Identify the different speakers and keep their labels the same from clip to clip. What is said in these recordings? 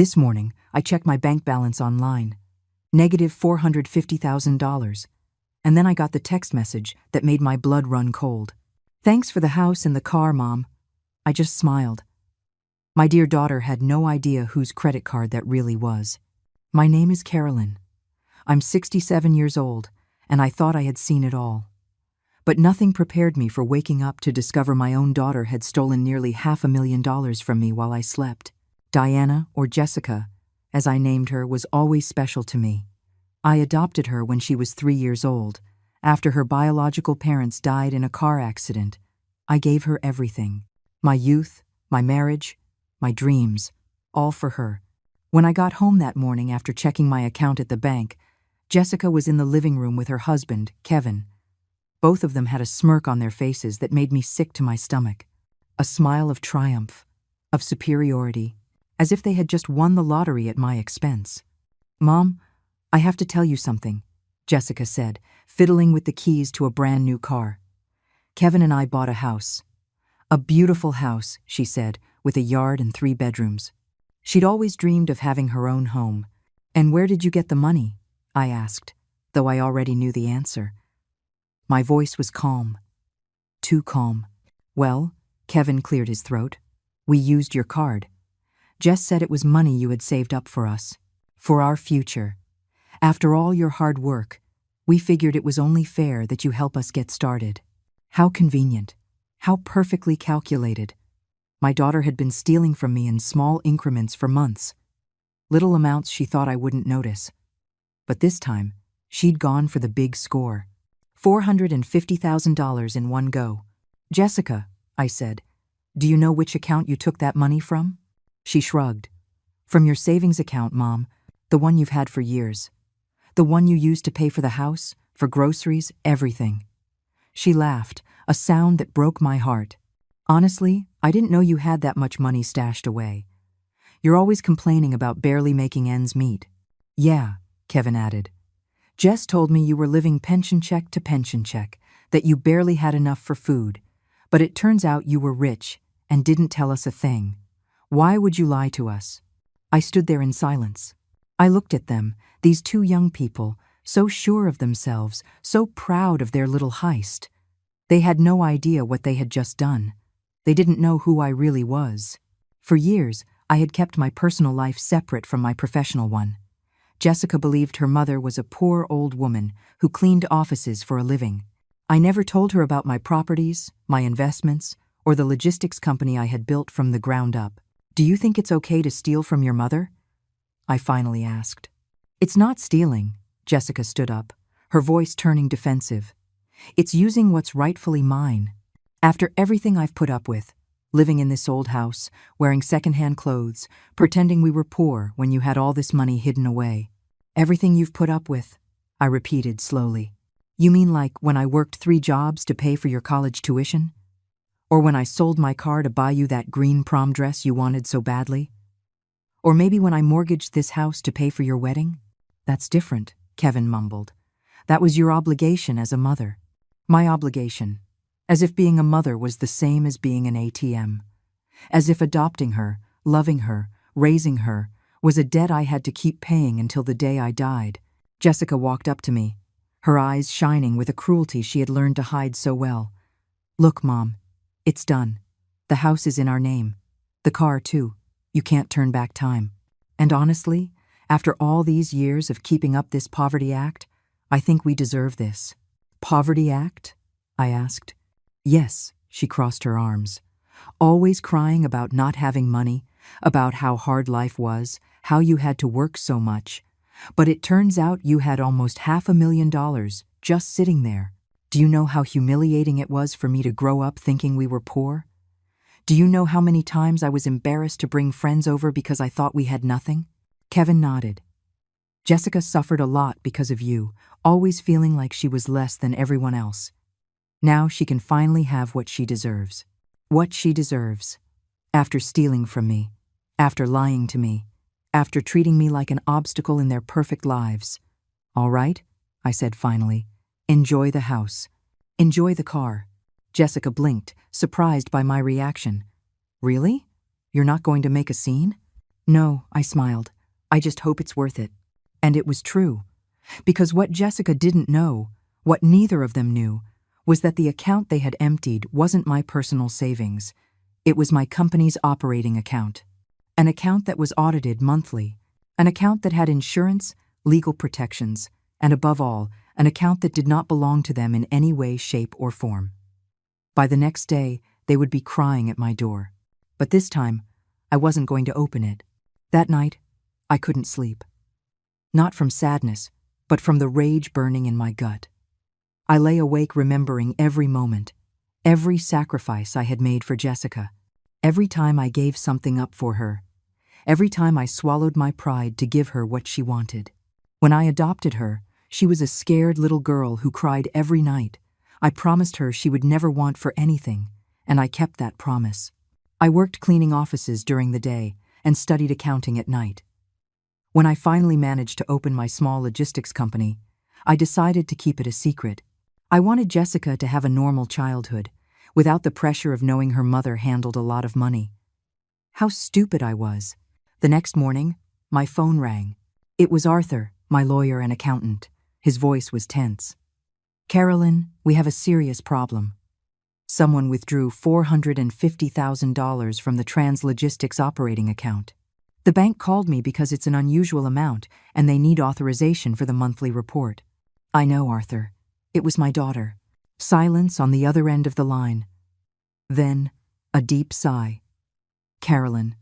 Speaker 1: This morning, I checked my bank balance online. Negative $450,000. And then I got the text message that made my blood run cold. Thanks for the house and the car, Mom. I just smiled. My dear daughter had no idea whose credit card that really was. My name is Carolyn. I'm 67 years old, and I thought I had seen it all. But nothing prepared me for waking up to discover my own daughter had stolen nearly $500,000 from me while I slept. Diana, or Jessica, as I named her, was always special to me. I adopted her when she was 3 years old, after her biological parents died in a car accident. I gave her everything. My youth, my marriage, my dreams, all for her. When I got home that morning after checking my account at the bank, Jessica was in the living room with her husband, Kevin. Both of them had a smirk on their faces that made me sick to my stomach. A smile of triumph, of superiority, as if they had just won the lottery at my expense. "Mom, I have to tell you something," Jessica said, fiddling with the keys to a brand new car. "Kevin and I bought a house. A beautiful house," she said, with a yard and 3 bedrooms. She'd always dreamed of having her own home. "And where did you get the money?" I asked, though I already knew the answer. My voice was calm. Too calm. "Well," Kevin cleared his throat, "we used your card. Jess said it was money you had saved up for us. For our future. After all your hard work, we figured it was only fair that you help us get started." How convenient. How perfectly calculated. My daughter had been stealing from me in small increments for months. Little amounts she thought I wouldn't notice. But this time, she'd gone for the big score. $450,000 in one go. "Jessica," I said, "do you know which account you took that money from?" She shrugged. "From your savings account, Mom, the one you've had for years. The one you used to pay for the house, for groceries, everything." She laughed, a sound that broke my heart. "Honestly, I didn't know you had that much money stashed away. You're always complaining about barely making ends meet." "Yeah," Kevin added. "Jess told me you were living pension check to pension check, that you barely had enough for food. But it turns out you were rich and didn't tell us a thing. Why would you lie to us?" I stood there in silence. I looked at them, these 2 young people, so sure of themselves, so proud of their little heist. They had no idea what they had just done. They didn't know who I really was. For years, I had kept my personal life separate from my professional one. Jessica believed her mother was a poor old woman who cleaned offices for a living. I never told her about my properties, my investments, or the logistics company I had built from the ground up. "Do you think it's okay to steal from your mother?" I finally asked. "It's not stealing," Jessica stood up, her voice turning defensive. "It's using what's rightfully mine. After everything I've put up with, living in this old house, wearing secondhand clothes, pretending we were poor when you had all this money hidden away. Everything you've put up with," I repeated slowly. "You mean like when I worked 3 jobs to pay for your college tuition? Or when I sold my car to buy you that green prom dress you wanted so badly? Or maybe when I mortgaged this house to pay for your wedding?" "That's different," Kevin mumbled. "That was your obligation as a mother." My obligation. As if being a mother was the same as being an ATM. As if adopting her, loving her, raising her, was a debt I had to keep paying until the day I died. Jessica walked up to me, her eyes shining with a cruelty she had learned to hide so well. "Look, Mom, it's done. The house is in our name. The car, too. You can't turn back time. And honestly, after all these years of keeping up this poverty act, I think we deserve this." "Poverty act?" I asked. "Yes," she crossed her arms. "Always crying about not having money, about how hard life was, how you had to work so much. But it turns out you had almost $500,000 just sitting there. Do you know how humiliating it was for me to grow up thinking we were poor? Do you know how many times I was embarrassed to bring friends over because I thought we had nothing?" Kevin nodded. "Jessica suffered a lot because of you, always feeling like she was less than everyone else. Now she can finally have what she deserves. What she deserves. After stealing from me, after lying to me, after treating me like an obstacle in their perfect lives. All right," I said finally. "Enjoy the house. Enjoy the car." Jessica blinked, surprised by my reaction. "Really? You're not going to make a scene?" No, I smiled. I just hope it's worth it. And it was true. Because what Jessica didn't know, what neither of them knew, was that the account they had emptied wasn't my personal savings. It was my company's operating account. An account that was audited monthly. An account that had insurance, legal protections, and above all, an account that did not belong to them in any way, shape, or form. By the next day, they would be crying at my door. But this time, I wasn't going to open it. That night, I couldn't sleep. Not from sadness, but from the rage burning in my gut. I lay awake remembering every moment, every sacrifice I had made for Jessica, every time I gave something up for her, every time I swallowed my pride to give her what she wanted. When I adopted her, she was a scared little girl who cried every night. I promised her she would never want for anything, and I kept that promise. I worked cleaning offices during the day and studied accounting at night. When I finally managed to open my small logistics company, I decided to keep it a secret. I wanted Jessica to have a normal childhood, without the pressure of knowing her mother handled a lot of money. How stupid I was. The next morning, my phone rang. It was Arthur, my lawyer and accountant. His voice was tense. "Carolyn, we have a serious problem. Someone withdrew $450,000 from the Translogistics operating account. The bank called me because it's an unusual amount and they need authorization for the monthly report." "I know, Arthur. It was my daughter." Silence on the other end of the line. Then, a deep sigh. "Carolyn,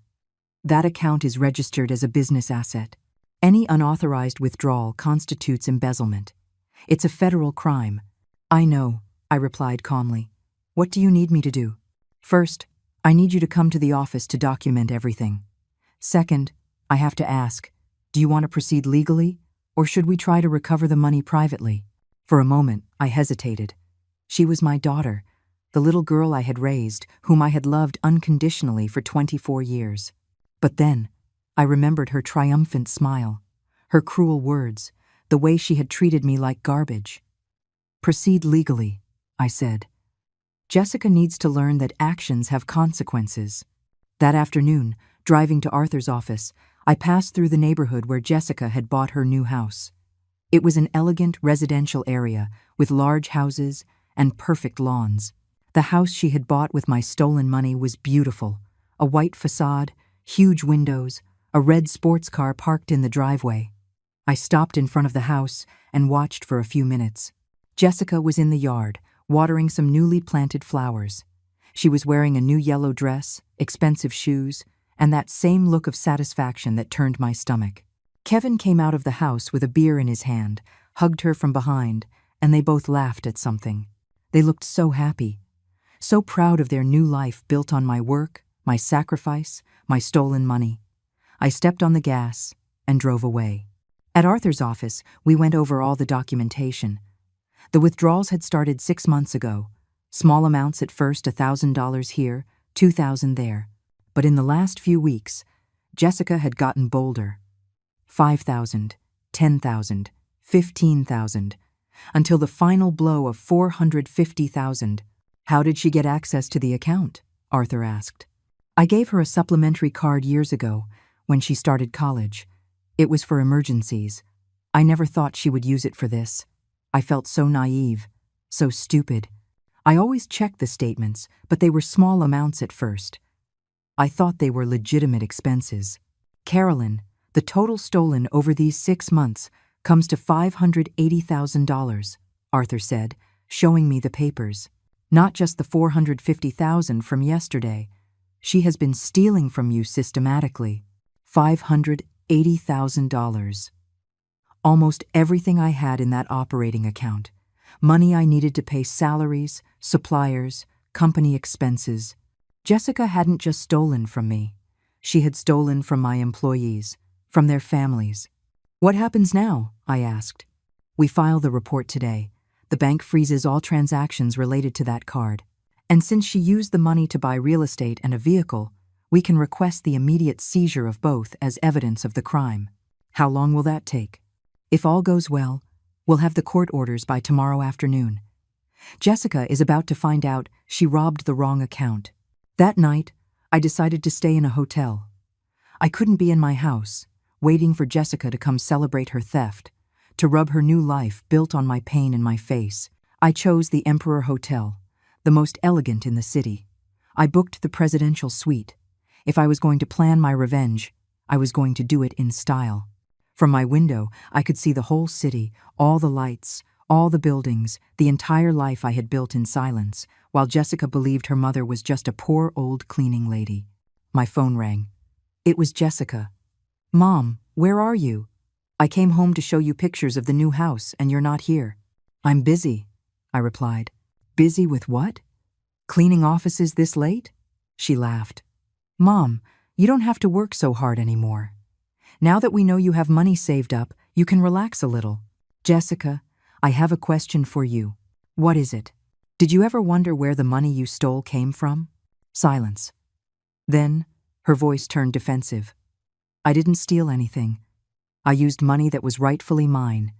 Speaker 1: that account is registered as a business asset. Any unauthorized withdrawal constitutes embezzlement. It's a federal crime." "I know," I replied calmly. "What do you need me to do?" "First, I need you to come to the office to document everything. Second, I have to ask, do you want to proceed legally, or should we try to recover the money privately?" For a moment, I hesitated. She was my daughter, the little girl I had raised, whom I had loved unconditionally for 24 years. But then, I remembered her triumphant smile, her cruel words, the way she had treated me like garbage. "Proceed legally," I said. "Jessica needs to learn that actions have consequences." That afternoon, driving to Arthur's office, I passed through the neighborhood where Jessica had bought her new house. It was an elegant residential area with large houses and perfect lawns. The house she had bought with my stolen money was beautiful. A white facade, huge windows, a red sports car parked in the driveway. I stopped in front of the house and watched for a few minutes. Jessica was in the yard, watering some newly planted flowers. She was wearing a new yellow dress, expensive shoes, and that same look of satisfaction that turned my stomach. Kevin came out of the house with a beer in his hand, hugged her from behind, and they both laughed at something. They looked so happy, so proud of their new life built on my work, my sacrifice, my stolen money. I stepped on the gas and drove away. At Arthur's office, we went over all the documentation. The withdrawals had started 6 months ago. Small amounts at first, $1,000 here, $2,000 there. But in the last few weeks, Jessica had gotten bolder. $5,000, $10,000, $15,000, until the final blow of $450,000. "How did she get access to the account?" Arthur asked. "I gave her a supplementary card years ago, when she started college. It was for emergencies. I never thought she would use it for this. I felt so naive, so stupid. I always checked the statements, but they were small amounts at first. I thought they were legitimate expenses. Carolyn, the total stolen over these 6 months comes to $580,000, Arthur said, showing me the papers. Not just the $450,000 from yesterday. She has been stealing from you systematically. $580,000. Almost everything I had in that operating account. Money I needed to pay salaries, suppliers, company expenses. Jessica hadn't just stolen from me. She had stolen from my employees, from their families. "What happens now?" I asked. "We file the report today. The bank freezes all transactions related to that card. And since she used the money to buy real estate and a vehicle, we can request the immediate seizure of both as evidence of the crime." "How long will that take?" "If all goes well, we'll have the court orders by tomorrow afternoon. Jessica is about to find out she robbed the wrong account." That night, I decided to stay in a hotel. I couldn't be in my house, waiting for Jessica to come celebrate her theft, to rub her new life built on my pain in my face. I chose the Emperor Hotel, the most elegant in the city. I booked the presidential suite. If I was going to plan my revenge, I was going to do it in style. From my window, I could see the whole city, all the lights, all the buildings, the entire life I had built in silence, while Jessica believed her mother was just a poor old cleaning lady. My phone rang. It was Jessica. "Mom, where are you? I came home to show you pictures of the new house, and you're not here." "I'm busy," I replied. "Busy with what? Cleaning offices this late?" She laughed. "Mom, you don't have to work so hard anymore. Now that we know you have money saved up, you can relax a little." "Jessica, I have a question for you." "What is it? Did you ever wonder where the money you stole came from?" Silence. Then, her voice turned defensive. "I didn't steal anything. I used money that was rightfully mine.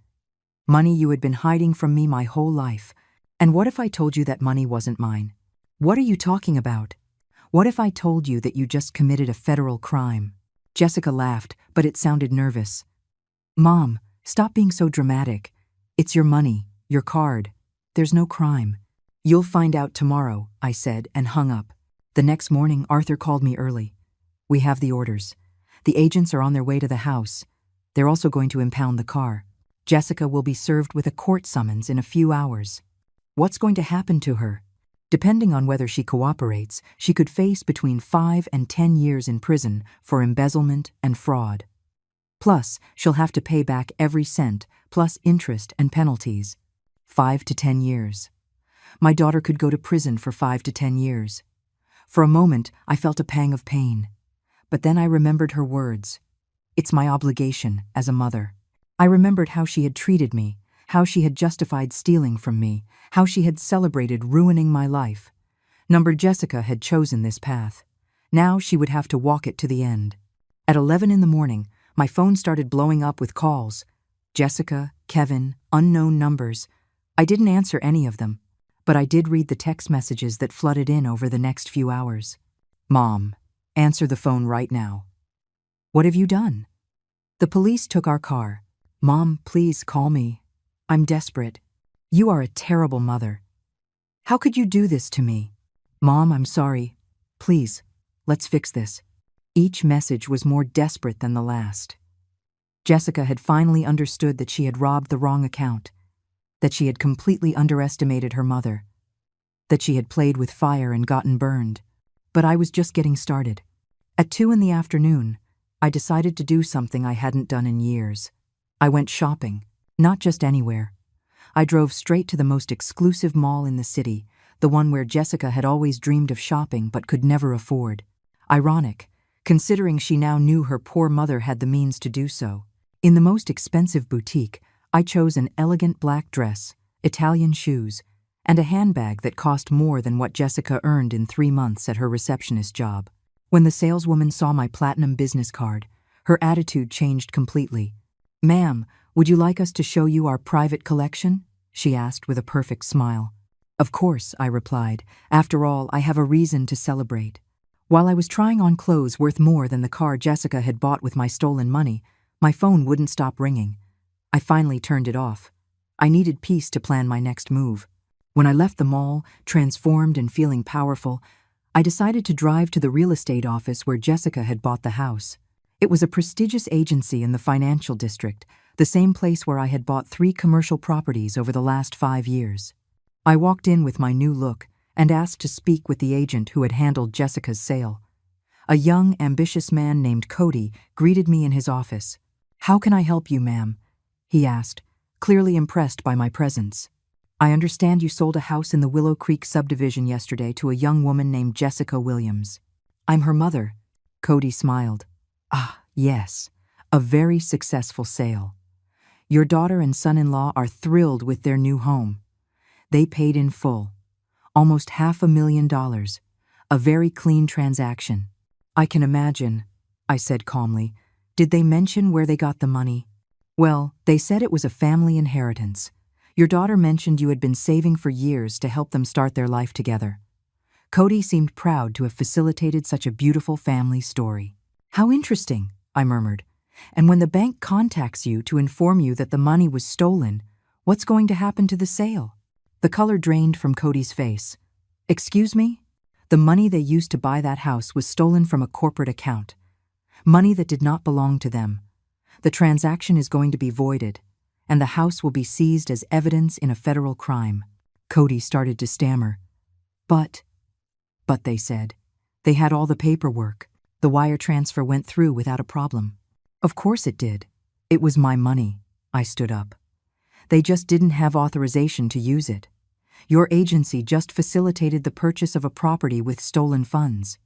Speaker 1: Money you had been hiding from me my whole life. And what if I told you that money wasn't mine? What are you talking about? What if I told you that you just committed a federal crime?" Jessica laughed, but it sounded nervous. "Mom, stop being so dramatic. It's your money, your card. There's no crime." "You'll find out tomorrow," I said, and hung up. The next morning, Arthur called me early. "We have the orders. The agents are on their way to the house. They're also going to impound the car. Jessica will be served with a court summons in a few hours." "What's going to happen to her?" "Depending on whether she cooperates, she could face between 5 and 10 years in prison for embezzlement and fraud. Plus, she'll have to pay back every cent, plus interest and penalties. 5 to 10 years. My daughter could go to prison for 5 to 10 years. For a moment, I felt a pang of pain. But then I remembered her words. It's my obligation as a mother. I remembered how she had treated me, how she had justified stealing from me, how she had celebrated ruining my life. Number Jessica had chosen this path. Now she would have to walk it to the end. At 11 in the morning, my phone started blowing up with calls. Jessica, Kevin, unknown numbers. I didn't answer any of them, but I did read the text messages that flooded in over the next few hours. "Mom, answer the phone right now." "What have you done?" "The police took our car." "Mom, please call me. I'm desperate. You are a terrible mother. How could you do this to me?" "Mom, I'm sorry. Please, let's fix this." Each message was more desperate than the last. Jessica had finally understood that she had robbed the wrong account, that she had completely underestimated her mother, that she had played with fire and gotten burned. But I was just getting started. At 2 in the afternoon, I decided to do something I hadn't done in years. I went shopping, not just anywhere. I drove straight to the most exclusive mall in the city, the one where Jessica had always dreamed of shopping but could never afford. Ironic, considering she now knew her poor mother had the means to do so. In the most expensive boutique, I chose an elegant black dress, Italian shoes, and a handbag that cost more than what Jessica earned in 3 months at her receptionist job. When the saleswoman saw my platinum business card, her attitude changed completely. "Ma'am, would you like us to show you our private collection?" she asked with a perfect smile. "Of course," I replied. "After all, I have a reason to celebrate." While I was trying on clothes worth more than the car Jessica had bought with my stolen money, my phone wouldn't stop ringing. I finally turned it off. I needed peace to plan my next move. When I left the mall, transformed and feeling powerful, I decided to drive to the real estate office where Jessica had bought the house. It was a prestigious agency in the financial district, the same place where I had bought 3 commercial properties over the last 5 years. I walked in with my new look and asked to speak with the agent who had handled Jessica's sale. A young, ambitious man named Cody greeted me in his office. "How can I help you, ma'am?" he asked, clearly impressed by my presence. "I understand you sold a house in the Willow Creek subdivision yesterday to a young woman named Jessica Williams." "I'm her mother." Cody smiled. "Ah, yes, a very successful sale. Your daughter and son-in-law are thrilled with their new home. They paid in full, almost $500,000, a very clean transaction." "I can imagine," I said calmly. "Did they mention where they got the money?" "Well, they said it was a family inheritance. Your daughter mentioned you had been saving for years to help them start their life together." Cody seemed proud to have facilitated such a beautiful family story. How interesting, I murmured. And when the bank contacts you to inform you that the money was stolen, what's going to happen to the sale? The color drained from Cody's face. Excuse me? The money they used to buy that house was stolen from a corporate account. Money that did not belong to them. The transaction is going to be voided, and the house will be seized as evidence in a federal crime. Cody started to stammer. But they said. They had all the paperwork. The wire transfer went through without a problem. Of course it did. It was my money. I stood up. They just didn't have authorization to use it. Your agency just facilitated the purchase of a property with stolen funds.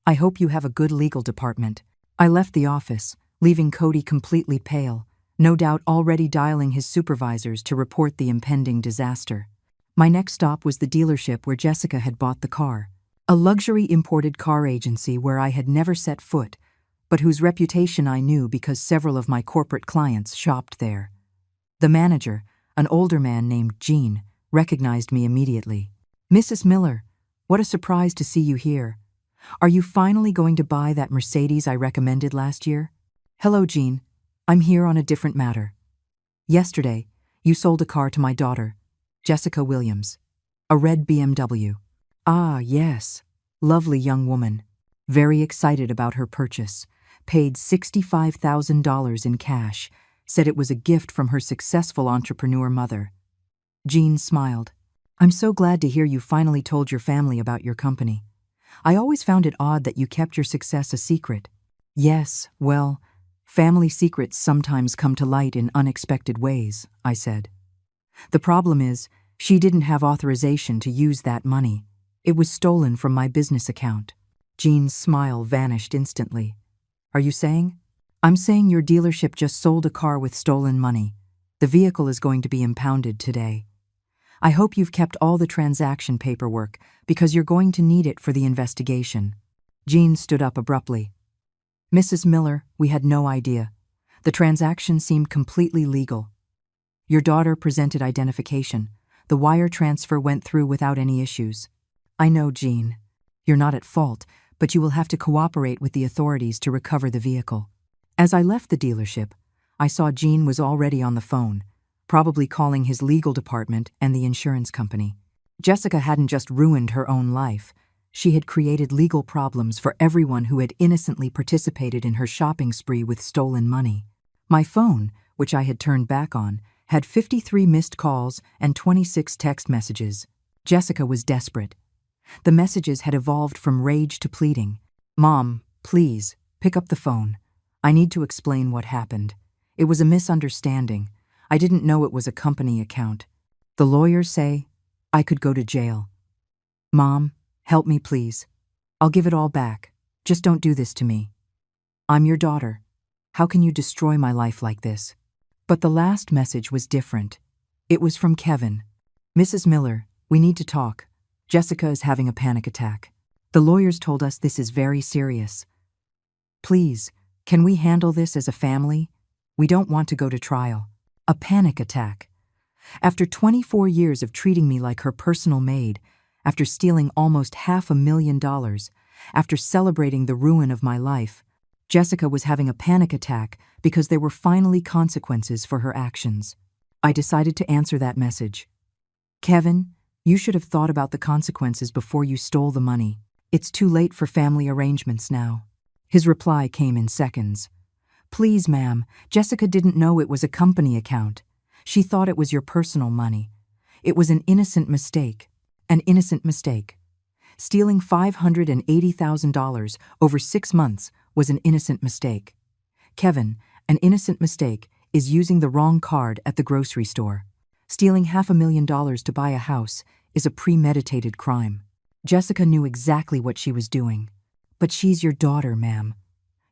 Speaker 1: I hope you have a good legal department. I left the office, leaving Cody completely pale, no doubt already dialing his supervisors to report the impending disaster. My next stop was the dealership where Jessica had bought the car, a luxury imported car agency where I had never set foot, but whose reputation I knew because several of my corporate clients shopped there. The manager, an older man named Gene, recognized me immediately. Mrs. Miller, what a surprise to see you here. Are you finally going to buy that Mercedes I recommended last year? Hello, Gene. I'm here on a different matter. Yesterday, you sold a car to my daughter, Jessica Williams. A red BMW. Ah, yes. Lovely young woman. Very excited about her purchase. Paid $65,000 in cash. Said it was a gift from her successful entrepreneur mother. Jean smiled. I'm so glad to hear you finally told your family about your company. I always found it odd that you kept your success a secret. Yes, well, family secrets sometimes come to light in unexpected ways, I said. The problem is, she didn't have authorization to use that money. It was stolen from my business account. Jean's smile vanished instantly. Are you saying? I'm saying your dealership just sold a car with stolen money. The vehicle is going to be impounded today. I hope you've kept all the transaction paperwork because you're going to need it for the investigation. Jean stood up abruptly. Mrs. Miller, we had no idea. The transaction seemed completely legal. Your daughter presented identification. The wire transfer went through without any issues. I know, Jean. You're not at fault, but you will have to cooperate with the authorities to recover the vehicle. As I left the dealership, I saw Gene was already on the phone, probably calling his legal department and the insurance company. Jessica hadn't just ruined her own life. She had created legal problems for everyone who had innocently participated in her shopping spree with stolen money. My phone, which I had turned back on, had 53 missed calls and 26 text messages. Jessica was desperate. The messages had evolved from rage to pleading. Mom, please, pick up the phone. I need to explain what happened. It was a misunderstanding. I didn't know it was a company account. The lawyers say I could go to jail. Mom, help me please. I'll give it all back. Just don't do this to me. I'm your daughter. How can you destroy my life like this? But the last message was different. It was from Kevin. Mrs. Miller, we need to talk. Jessica is having a panic attack. The lawyers told us this is very serious. Please, can we handle this as a family? We don't want to go to trial. A panic attack. After 24 years of treating me like her personal maid, after stealing almost $500,000, after celebrating the ruin of my life, Jessica was having a panic attack because there were finally consequences for her actions. I decided to answer that message. Kevin, you should have thought about the consequences before you stole the money. It's too late for family arrangements now. His reply came in seconds. Please, ma'am, Jessica didn't know it was a company account. She thought it was your personal money. It was an innocent mistake. An innocent mistake. Stealing $580,000 over 6 months was an innocent mistake. Kevin, an innocent mistake is using the wrong card at the grocery store. Stealing $500,000 to buy a house is a premeditated crime. Jessica knew exactly what she was doing. But she's your daughter, ma'am.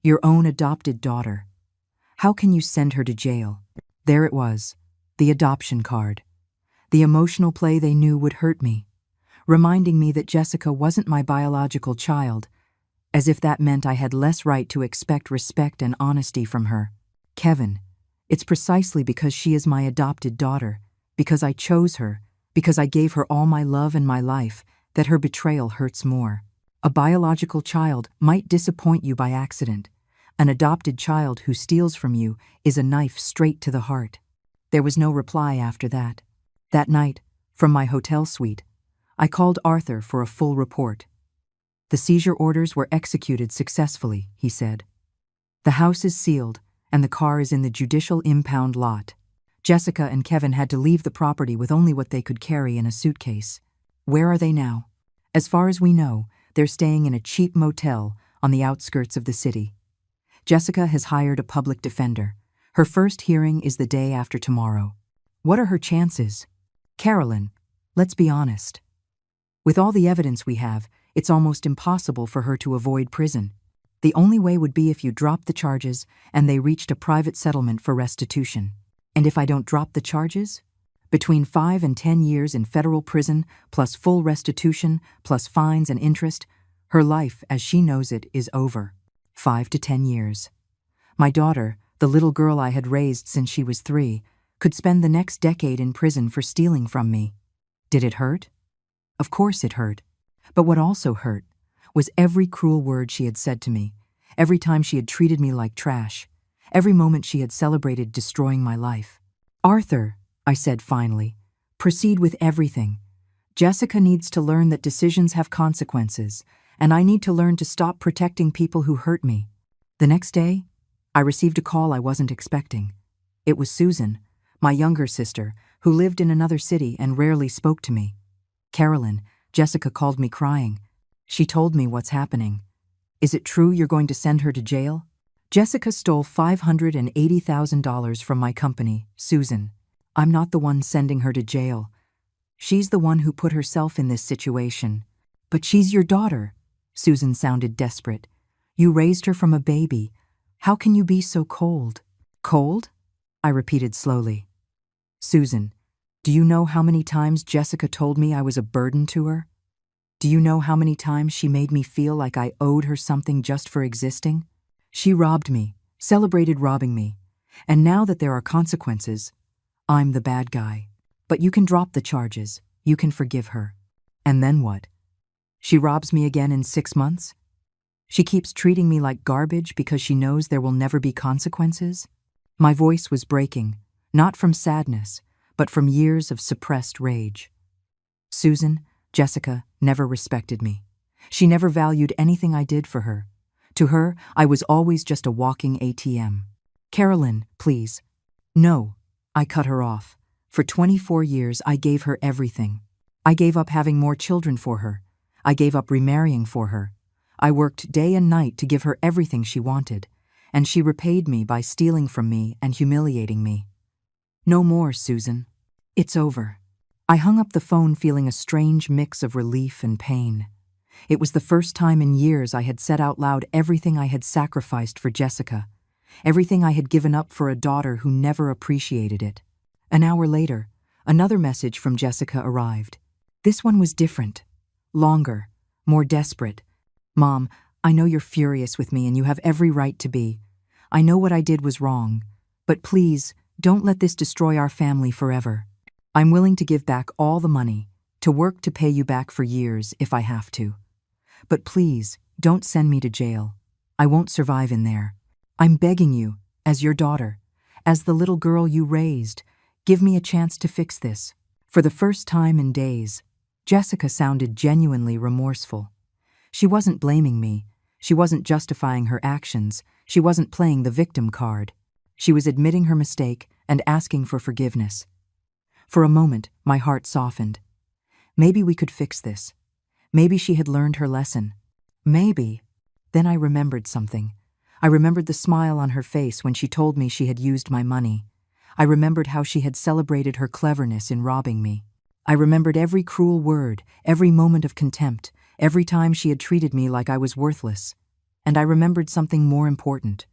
Speaker 1: Your own adopted daughter. How can you send her to jail? There it was, the adoption card. The emotional play they knew would hurt me, reminding me that Jessica wasn't my biological child, as if that meant I had less right to expect respect and honesty from her. Kevin, it's precisely because she is my adopted daughter, because I chose her, because I gave her all my love and my life, that her betrayal hurts more. A biological child might disappoint you by accident. An adopted child who steals from you is a knife straight to the heart. There was no reply after that. That night, from my hotel suite, I called Arthur for a full report. The seizure orders were executed successfully, he said. The house is sealed, and the car is in the judicial impound lot. Jessica and Kevin had to leave the property with only what they could carry in a suitcase. Where are they now? As far as we know, they're staying in a cheap motel on the outskirts of the city. Jessica has hired a public defender. Her first hearing is the day after tomorrow. What are her chances? Carolyn, let's be honest. With all the evidence we have, it's almost impossible for her to avoid prison. The only way would be if you dropped the charges and they reached a private settlement for restitution. And if I don't drop the charges? Between 5 and 10 years in federal prison, plus full restitution, plus fines and interest, her life, as she knows it, is over. 5 to 10 years. My daughter, the little girl I had raised since she was 3, could spend the next decade in prison for stealing from me. Did it hurt? Of course it hurt. But what also hurt was every cruel word she had said to me, every time she had treated me like trash, every moment she had celebrated destroying my life. Arthur, I said finally, proceed with everything. Jessica needs to learn that decisions have consequences, and I need to learn to stop protecting people who hurt me. The next day, I received a call I wasn't expecting. It was Susan, my younger sister, who lived in another city and rarely spoke to me. Carolyn, Jessica called me crying. She told me what's happening. Is it true you're going to send her to jail? Jessica stole $580,000 from my company, Susan. I'm not the one sending her to jail. She's the one who put herself in this situation. But she's your daughter. Susan sounded desperate. You raised her from a baby. How can you be so cold? Cold? I repeated slowly. Susan, do you know how many times Jessica told me I was a burden to her? Do you know how many times she made me feel like I owed her something just for existing? She robbed me, celebrated robbing me, and now that there are consequences, I'm the bad guy. But you can drop the charges, you can forgive her. And then what? She robs me again in 6 months? She keeps treating me like garbage because she knows there will never be consequences? My voice was breaking, not from sadness, but from years of suppressed rage. Susan, Jessica, never respected me. She never valued anything I did for her. To her, I was always just a walking ATM. Carolyn, please. No, I cut her off. For 24 years, I gave her everything. I gave up having more children for her. I gave up remarrying for her. I worked day and night to give her everything she wanted, and she repaid me by stealing from me and humiliating me. No more, Susan. It's over. I hung up the phone feeling a strange mix of relief and pain. It was the first time in years I had said out loud everything I had sacrificed for Jessica, everything I had given up for a daughter who never appreciated it. An hour later, another message from Jessica arrived. This one was different, longer, more desperate. Mom, I know you're furious with me and you have every right to be. I know what I did was wrong, but please, don't let this destroy our family forever. I'm willing to give back all the money, to work to pay you back for years if I have to. But please, don't send me to jail. I won't survive in there. I'm begging you, as your daughter, as the little girl you raised, give me a chance to fix this. For the first time in days, Jessica sounded genuinely remorseful. She wasn't blaming me. She wasn't justifying her actions. She wasn't playing the victim card. She was admitting her mistake and asking for forgiveness. For a moment, my heart softened. Maybe we could fix this. Maybe she had learned her lesson. Maybe. Then I remembered something. I remembered the smile on her face when she told me she had used my money. I remembered how she had celebrated her cleverness in robbing me. I remembered every cruel word, every moment of contempt, every time she had treated me like I was worthless. And I remembered something more important.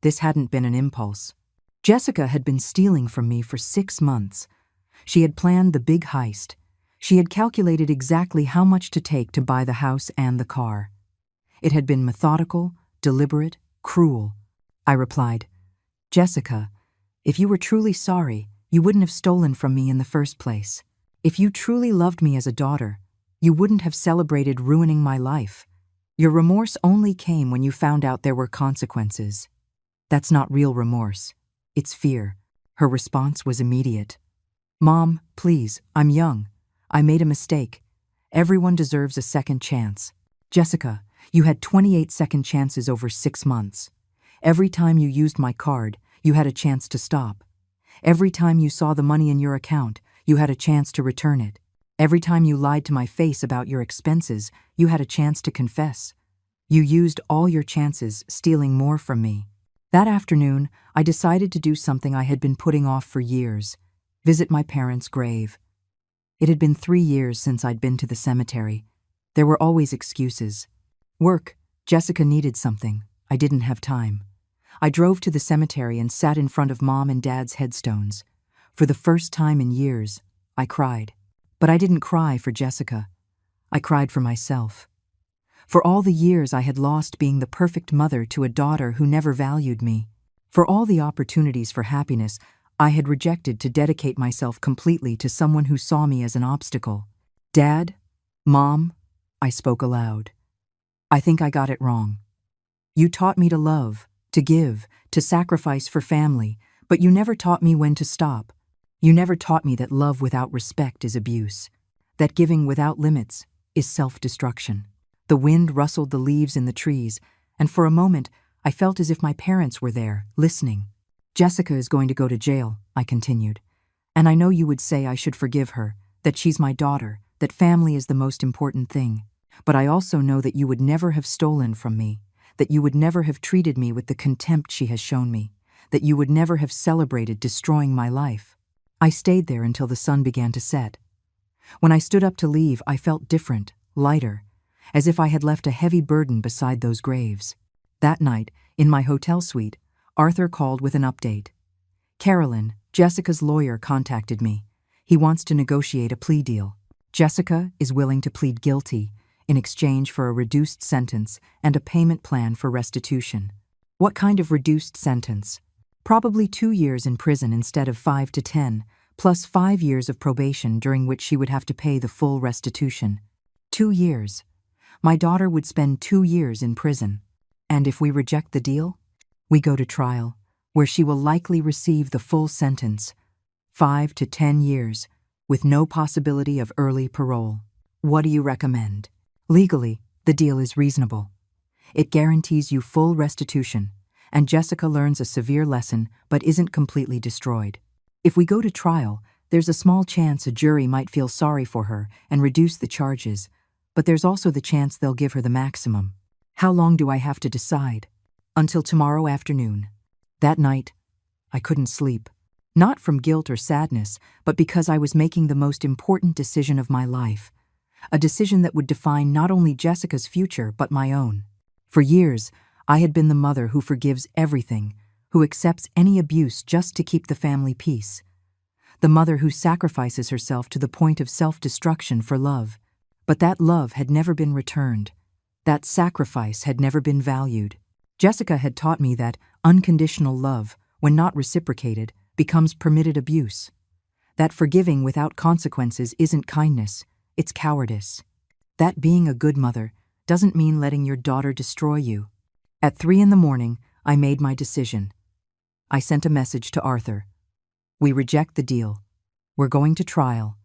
Speaker 1: This hadn't been an impulse. Jessica had been stealing from me for 6 months. She had planned the big heist. She had calculated exactly how much to take to buy the house and the car. It had been methodical, deliberate, cruel. I replied, Jessica, if you were truly sorry, you wouldn't have stolen from me in the first place. If you truly loved me as a daughter, you wouldn't have celebrated ruining my life. Your remorse only came when you found out there were consequences. That's not real remorse. It's fear. Her response was immediate. Mom, please, I'm young. I made a mistake. Everyone deserves a second chance. Jessica, you had 28 second chances over 6 months. Every time you used my card, you had a chance to stop. Every time you saw the money in your account, you had a chance to return it. Every time you lied to my face about your expenses, you had a chance to confess. You used all your chances, stealing more from me. That afternoon, I decided to do something I had been putting off for years: visit my parents' grave. It had been 3 years since I'd been to the cemetery. There were always excuses. Work, Jessica needed something. I didn't have time. I drove to the cemetery and sat in front of Mom and Dad's headstones. For the first time in years, I cried. But I didn't cry for Jessica. I cried for myself. For all the years I had lost being the perfect mother to a daughter who never valued me. For all the opportunities for happiness I had rejected to dedicate myself completely to someone who saw me as an obstacle. Dad, Mom, I spoke aloud. I think I got it wrong. You taught me to love, to give, to sacrifice for family, but you never taught me when to stop. You never taught me that love without respect is abuse, that giving without limits is self-destruction. The wind rustled the leaves in the trees, and for a moment I felt as if my parents were there, listening. Jessica is going to go to jail, I continued. And I know you would say I should forgive her, that she's my daughter, that family is the most important thing. But I also know that you would never have stolen from me, that you would never have treated me with the contempt she has shown me, that you would never have celebrated destroying my life. I stayed there until the sun began to set. When I stood up to leave, I felt different, lighter, as if I had left a heavy burden beside those graves. That night, in my hotel suite, Arthur called with an update. Carolyn, Jessica's lawyer, contacted me. He wants to negotiate a plea deal. Jessica is willing to plead guilty in exchange for a reduced sentence and a payment plan for restitution. What kind of reduced sentence? Probably 2 years in prison instead of 5 to 10, plus 5 years of probation during which she would have to pay the full restitution. 2 years. My daughter would spend 2 years in prison. And if we reject the deal, we go to trial, where she will likely receive the full sentence, 5 to 10 years, with no possibility of early parole. What do you recommend? Legally, the deal is reasonable. It guarantees you full restitution, and Jessica learns a severe lesson but isn't completely destroyed. If we go to trial, there's a small chance a jury might feel sorry for her and reduce the charges, but there's also the chance they'll give her the maximum. How long do I have to decide? Until tomorrow afternoon. That night, I couldn't sleep. Not from guilt or sadness, but because I was making the most important decision of my life. A decision that would define not only Jessica's future, but my own. For years, I had been the mother who forgives everything, who accepts any abuse just to keep the family peace. The mother who sacrifices herself to the point of self-destruction for love. But that love had never been returned. That sacrifice had never been valued. Jessica had taught me that unconditional love, when not reciprocated, becomes permitted abuse. That forgiving without consequences isn't kindness, it's cowardice. That being a good mother doesn't mean letting your daughter destroy you. At 3 a.m, I made my decision. I sent a message to Arthur. We reject the deal. We're going to trial.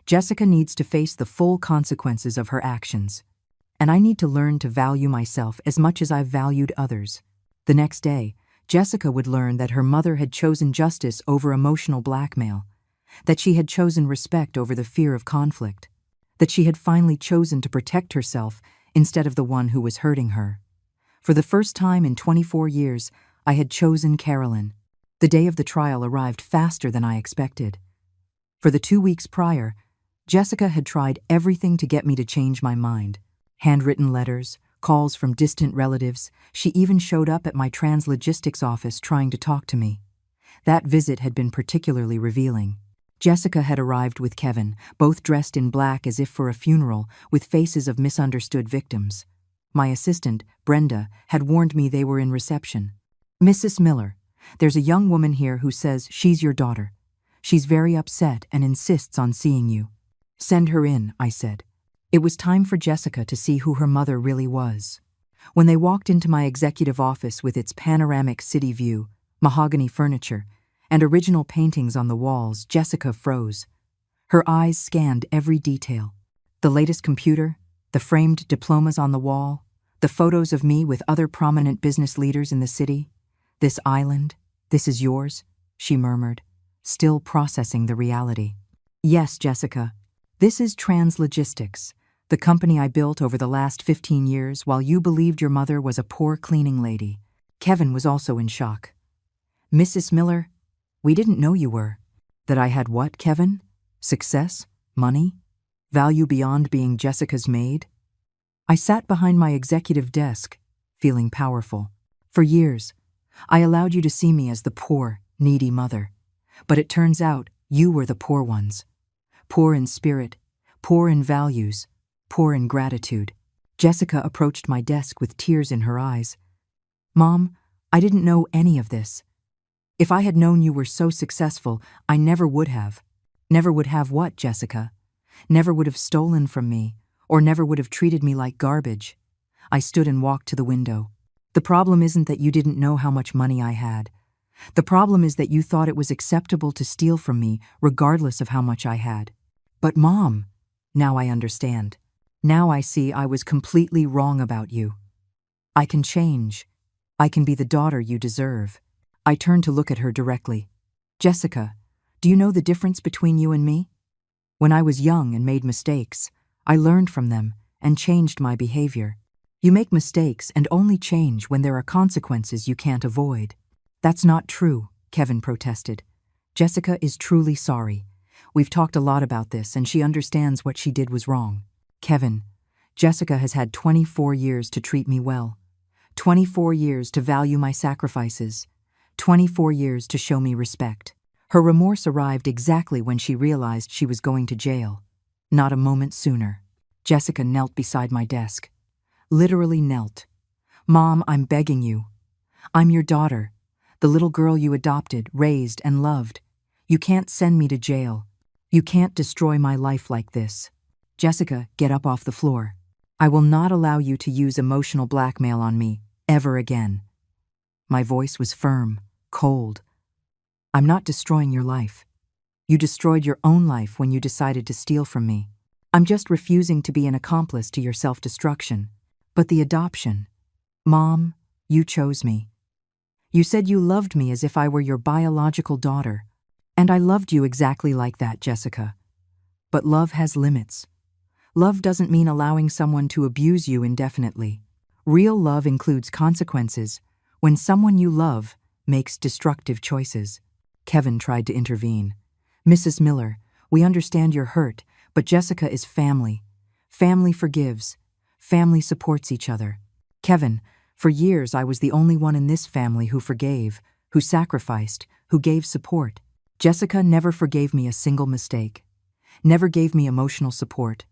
Speaker 1: Jessica needs to face the full consequences of her actions. And I need to learn to value myself as much as I've valued others. The next day, Jessica would learn that her mother had chosen justice over emotional blackmail, that she had chosen respect over the fear of conflict, that she had finally chosen to protect herself instead of the one who was hurting her. For the first time in 24 years, I had chosen Carolyn. The day of the trial arrived faster than I expected. For the 2 weeks prior, Jessica had tried everything to get me to change my mind. Handwritten letters, calls from distant relatives. She even showed up at my translogistics office trying to talk to me. That visit had been particularly revealing. Jessica had arrived with Kevin, both dressed in black as if for a funeral, with faces of misunderstood victims. My assistant, Brenda, had warned me they were in reception. Mrs. Miller, there's a young woman here who says she's your daughter. She's very upset and insists on seeing you. Send her in, I said. It was time for Jessica to see who her mother really was. When they walked into my executive office with its panoramic city view, mahogany furniture, and original paintings on the walls, Jessica froze. Her eyes scanned every detail. The latest computer, the framed diplomas on the wall, the photos of me with other prominent business leaders in the city. "This island, this is yours," she murmured, still processing the reality. "Yes, Jessica, this is Translogistics, the company I built over the last 15 years while you believed your mother was a poor cleaning lady." Kevin was also in shock. "Mrs. Miller, we didn't know you were." "That I had what, Kevin? Success? Money? Value beyond being Jessica's maid?" I sat behind my executive desk, feeling powerful. "For years, I allowed you to see me as the poor, needy mother. But it turns out you were the poor ones. Poor in spirit, poor in values, poor in gratitude." Jessica approached my desk with tears in her eyes. "Mom, I didn't know any of this. If I had known you were so successful, I never would have." "Never would have what, Jessica?" "Never would have stolen from me, or never would have treated me like garbage." I stood and walked to the window. "The problem isn't that you didn't know how much money I had. The problem is that you thought it was acceptable to steal from me regardless of how much I had." "But Mom," "Now I understand. Now I see I was completely wrong about you. I can change. I can be the daughter you deserve." I turned to look at her directly. "Jessica, do you know the difference between you and me? When I was young and made mistakes, I learned from them and changed my behavior. You make mistakes and only change when there are consequences you can't avoid." "That's not true," Kevin protested. "Jessica is truly sorry. We've talked a lot about this and she understands what she did was wrong." "Kevin, Jessica has had 24 years to treat me well. 24 years to value my sacrifices. 24 years to show me respect." Her remorse arrived exactly when she realized she was going to jail. Not a moment sooner. Jessica knelt beside my desk. Literally knelt. "Mom, I'm begging you. I'm your daughter, the little girl you adopted, raised, and loved. You can't send me to jail. You can't destroy my life like this." "Jessica, get up off the floor. I will not allow you to use emotional blackmail on me, ever again." My voice was firm, cold. "I'm not destroying your life. You destroyed your own life when you decided to steal from me. I'm just refusing to be an accomplice to your self-destruction. But the adoption. Mom, you chose me. You said you loved me as if I were your biological daughter. And I loved you exactly like that, Jessica. But love has limits. Love doesn't mean allowing someone to abuse you indefinitely. Real love includes consequences when someone you love makes destructive choices." Kevin tried to intervene. "Mrs. Miller, we understand you're hurt, but Jessica is family. Family forgives. Family supports each other." "Kevin, for years I was the only one in this family who forgave, who sacrificed, who gave support. Jessica never forgave me a single mistake. Never gave me emotional support.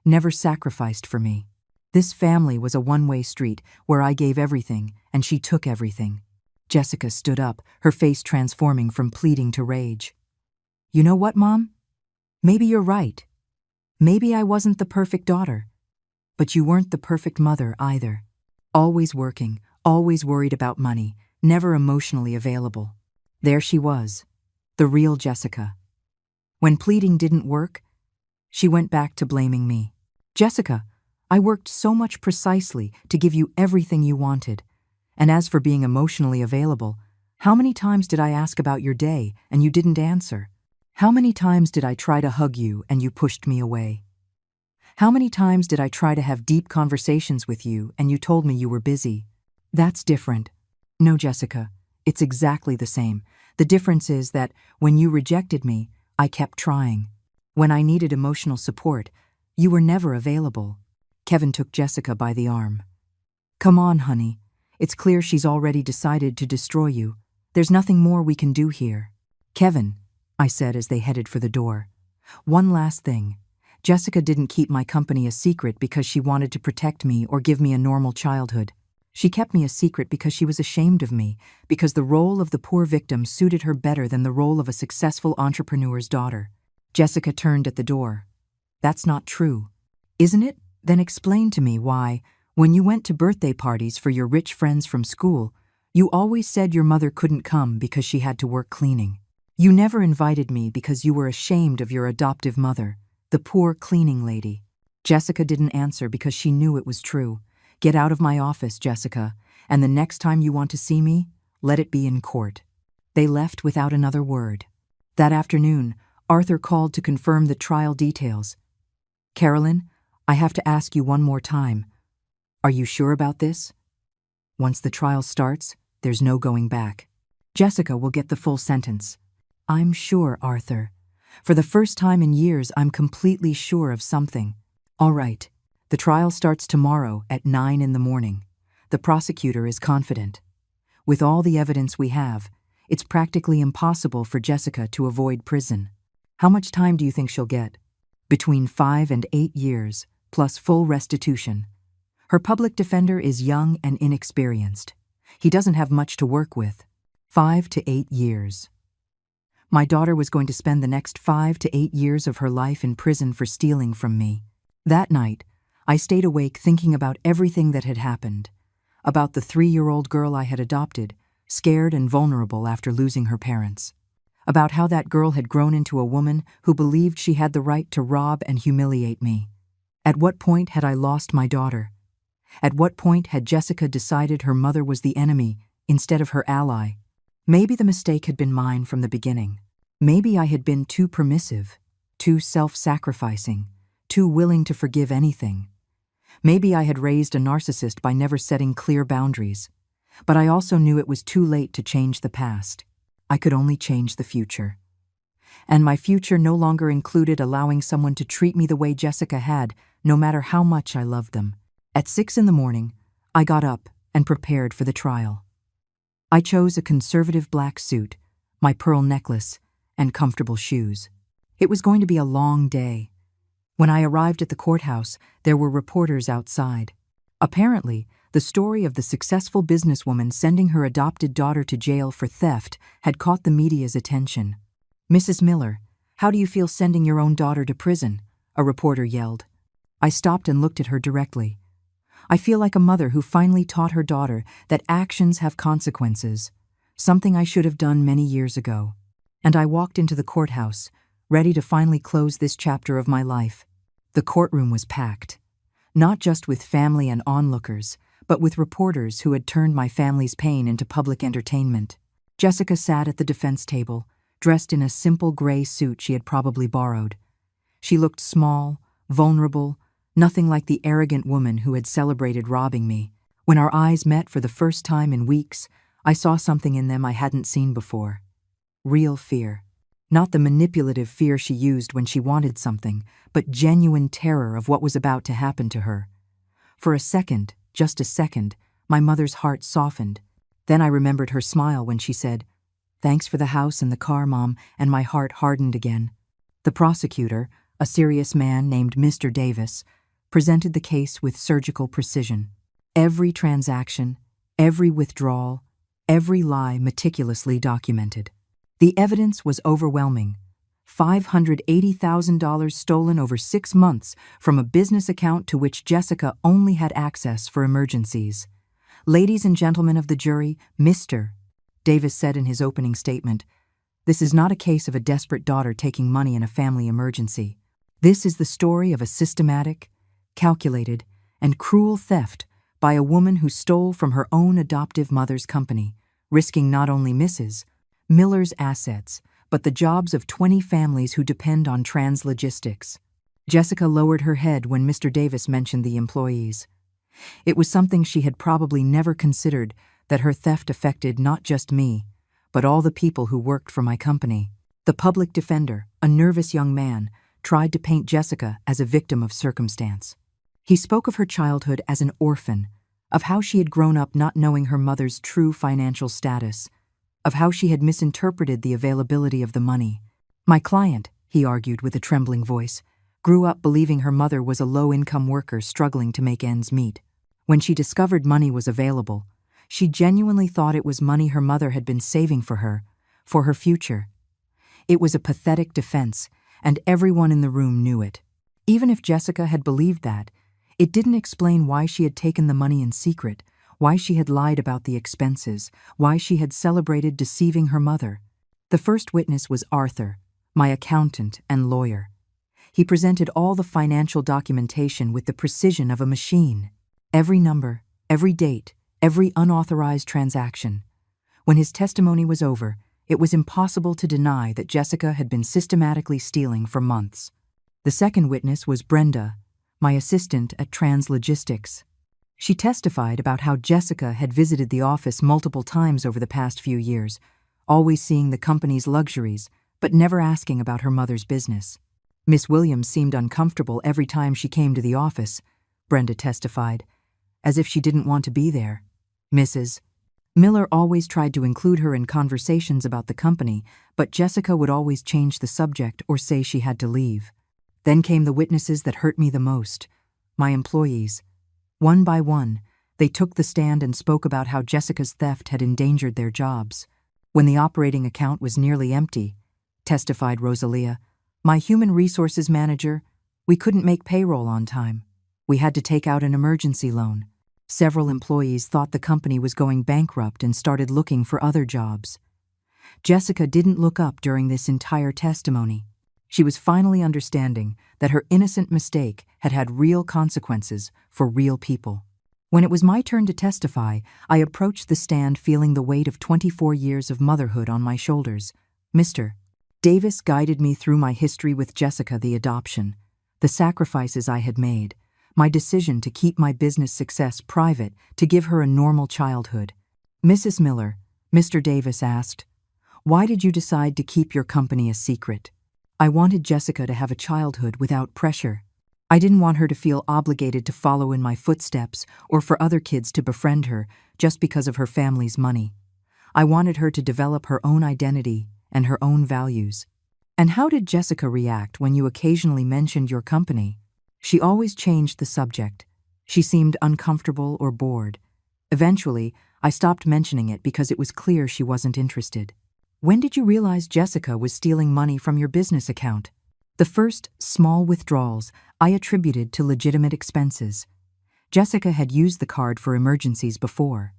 Speaker 1: Never sacrificed for me. This family was a one-way street where I gave everything and she took everything." Jessica stood up, her face transforming from pleading to rage. "You know what, Mom? Maybe you're right. Maybe I wasn't the perfect daughter. But you weren't the perfect mother either. Always working, always worried about money, never emotionally available." There she was, the real Jessica. When pleading didn't work, she went back to blaming me. "Jessica, I worked so much precisely to give you everything you wanted. And as for being emotionally available, how many times did I ask about your day and you didn't answer? How many times did I try to hug you and you pushed me away? How many times did I try to have deep conversations with you and you told me you were busy? That's different." "No, Jessica, it's exactly the same. The difference is that when you rejected me, I kept trying. When I needed emotional support, you were never available." Kevin took Jessica by the arm. "Come on, honey. It's clear she's already decided to destroy you. There's nothing more we can do here." "Kevin," I said as they headed for the door, "one last thing. Jessica didn't keep my company a secret because she wanted to protect me or give me a normal childhood. She kept me a secret because she was ashamed of me, because the role of the poor victim suited her better than the role of a successful entrepreneur's daughter." Jessica turned at the door. "That's not true." Isn't it? Then explain to me why, when you went to birthday parties for your rich friends from school, you always said your mother couldn't come because she had to work cleaning. You never invited me because you were ashamed of your adoptive mother, the poor cleaning lady. Jessica didn't answer because she knew it was true. Get out of my office, Jessica, and the next time you want to see me, let it be in court. They left without another word. That afternoon, Arthur called to confirm the trial details. Carolyn, I have to ask you one more time. Are you sure about this? Once the trial starts, there's no going back. Jessica will get the full sentence. I'm sure, Arthur. For the first time in years, I'm completely sure of something. All right. The trial starts tomorrow at 9 in the morning. The prosecutor is confident. With all the evidence we have, it's practically impossible for Jessica to avoid prison. How much time do you think she'll get? Between 5 and 8 years, plus full restitution. Her public defender is young and inexperienced. He doesn't have much to work with. 5 to 8 years. My daughter was going to spend the next 5 to 8 years of her life in prison for stealing from me. That night, I stayed awake thinking about everything that had happened. About the 3-year-old girl I had adopted, scared and vulnerable after losing her parents. About how that girl had grown into a woman who believed she had the right to rob and humiliate me. At what point had I lost my daughter? At what point had Jessica decided her mother was the enemy instead of her ally? Maybe the mistake had been mine from the beginning. Maybe I had been too permissive, too self-sacrificing, too willing to forgive anything. Maybe I had raised a narcissist by never setting clear boundaries. But I also knew it was too late to change the past. I could only change the future. And my future no longer included allowing someone to treat me the way Jessica had, no matter how much I loved them. At 6 in the morning, I got up and prepared for the trial. I chose a conservative black suit, my pearl necklace, and comfortable shoes. It was going to be a long day. When I arrived at the courthouse, there were reporters outside. Apparently, the story of the successful businesswoman sending her adopted daughter to jail for theft had caught the media's attention. Mrs. Miller, how do you feel sending your own daughter to prison? A reporter yelled. I stopped and looked at her directly. I feel like a mother who finally taught her daughter that actions have consequences, something I should have done many years ago. And I walked into the courthouse, ready to finally close this chapter of my life. The courtroom was packed, not just with family and onlookers, but with reporters who had turned my family's pain into public entertainment. Jessica sat at the defense table, dressed in a simple gray suit she had probably borrowed. She looked small, vulnerable, nothing like the arrogant woman who had celebrated robbing me. When our eyes met for the first time in weeks, I saw something in them I hadn't seen before. Real fear. Not the manipulative fear she used when she wanted something, but genuine terror of what was about to happen to her. For a second, just a second, my mother's heart softened. Then I remembered her smile when she said, "Thanks for the house and the car, Mom," and my heart hardened again. The prosecutor, a serious man named Mr. Davis, presented the case with surgical precision. Every transaction, every withdrawal, every lie meticulously documented. The evidence was overwhelming. $580,000 stolen over 6 months from a business account to which Jessica only had access for emergencies. Ladies and gentlemen of the jury, Mr. Davis said in his opening statement, "This is not a case of a desperate daughter taking money in a family emergency. This is the story of a systematic, calculated, and cruel theft by a woman who stole from her own adoptive mother's company, risking not only Mrs. Miller's assets, but the jobs of 20 families who depend on trans-logistics." Jessica lowered her head when Mr. Davis mentioned the employees. It was something she had probably never considered, that her theft affected not just me, but all the people who worked for my company. The public defender, a nervous young man, tried to paint Jessica as a victim of circumstance. He spoke of her childhood as an orphan, of how she had grown up not knowing her mother's true financial status, of how she had misinterpreted the availability of the money. My client, he argued with a trembling voice, grew up believing her mother was a low-income worker struggling to make ends meet. When she discovered money was available, she genuinely thought it was money her mother had been saving for her future. It was a pathetic defense, and everyone in the room knew it. Even if Jessica had believed that, it didn't explain why she had taken the money in secret, why she had lied about the expenses, why she had celebrated deceiving her mother. The first witness was Arthur, my accountant and lawyer. He presented all the financial documentation with the precision of a machine. Every number, every date, every unauthorized transaction. When his testimony was over, it was impossible to deny that Jessica had been systematically stealing for months. The second witness was Brenda, my assistant at Translogistics. She testified about how Jessica had visited the office multiple times over the past few years, always seeing the company's luxuries, but never asking about her mother's business. Miss Williams seemed uncomfortable every time she came to the office, Brenda testified, as if she didn't want to be there. Mrs. Miller always tried to include her in conversations about the company, but Jessica would always change the subject or say she had to leave. Then came the witnesses that hurt me the most, my employees. One by one, they took the stand and spoke about how Jessica's theft had endangered their jobs. When the operating account was nearly empty, testified Rosalia, my human resources manager, we couldn't make payroll on time. We had to take out an emergency loan. Several employees thought the company was going bankrupt and started looking for other jobs. Jessica didn't look up during this entire testimony. She was finally understanding that her innocent mistake had had real consequences for real people. When it was my turn to testify, I approached the stand feeling the weight of 24 years of motherhood on my shoulders. Mr. Davis guided me through my history with Jessica, the adoption, the sacrifices I had made, my decision to keep my business success private to give her a normal childhood. Mrs. Miller, Mr. Davis asked, why did you decide to keep your company a secret? I wanted Jessica to have a childhood without pressure. I didn't want her to feel obligated to follow in my footsteps or for other kids to befriend her just because of her family's money. I wanted her to develop her own identity and her own values. And how did Jessica react when you occasionally mentioned your company? She always changed the subject. She seemed uncomfortable or bored. Eventually, I stopped mentioning it because it was clear she wasn't interested. When did you realize Jessica was stealing money from your business account? The first small withdrawals I attributed to legitimate expenses. Jessica had used the card for emergencies before.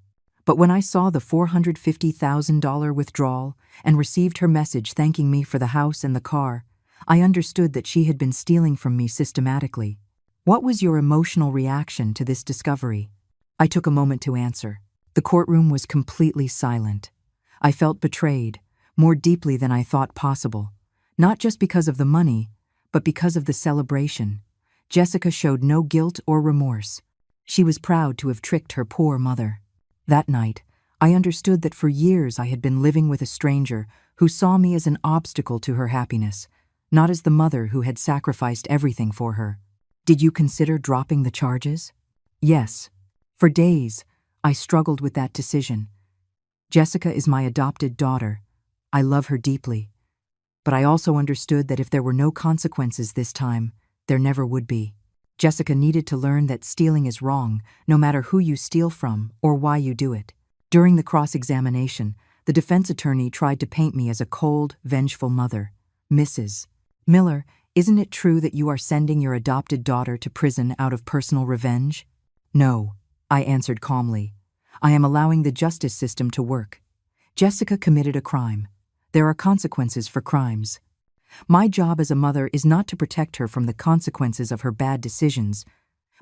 Speaker 1: But when I saw the $450,000 withdrawal and received her message thanking me for the house and the car, I understood that she had been stealing from me systematically. What was your emotional reaction to this discovery? I took a moment to answer. The courtroom was completely silent. I felt betrayed, more deeply than I thought possible, not just because of the money, but because of the celebration. Jessica showed no guilt or remorse. She was proud to have tricked her poor mother. That night, I understood that for years I had been living with a stranger who saw me as an obstacle to her happiness, not as the mother who had sacrificed everything for her. Did you consider dropping the charges? Yes. For days, I struggled with that decision. Jessica is my adopted daughter. I love her deeply. But I also understood that if there were no consequences this time, there never would be. Jessica needed to learn that stealing is wrong, no matter who you steal from or why you do it. During the cross-examination, the defense attorney tried to paint me as a cold, vengeful mother. Mrs. Miller, isn't it true that you are sending your adopted daughter to prison out of personal revenge? No, I answered calmly. I am allowing the justice system to work. Jessica committed a crime. There are consequences for crimes. My job as a mother is not to protect her from the consequences of her bad decisions,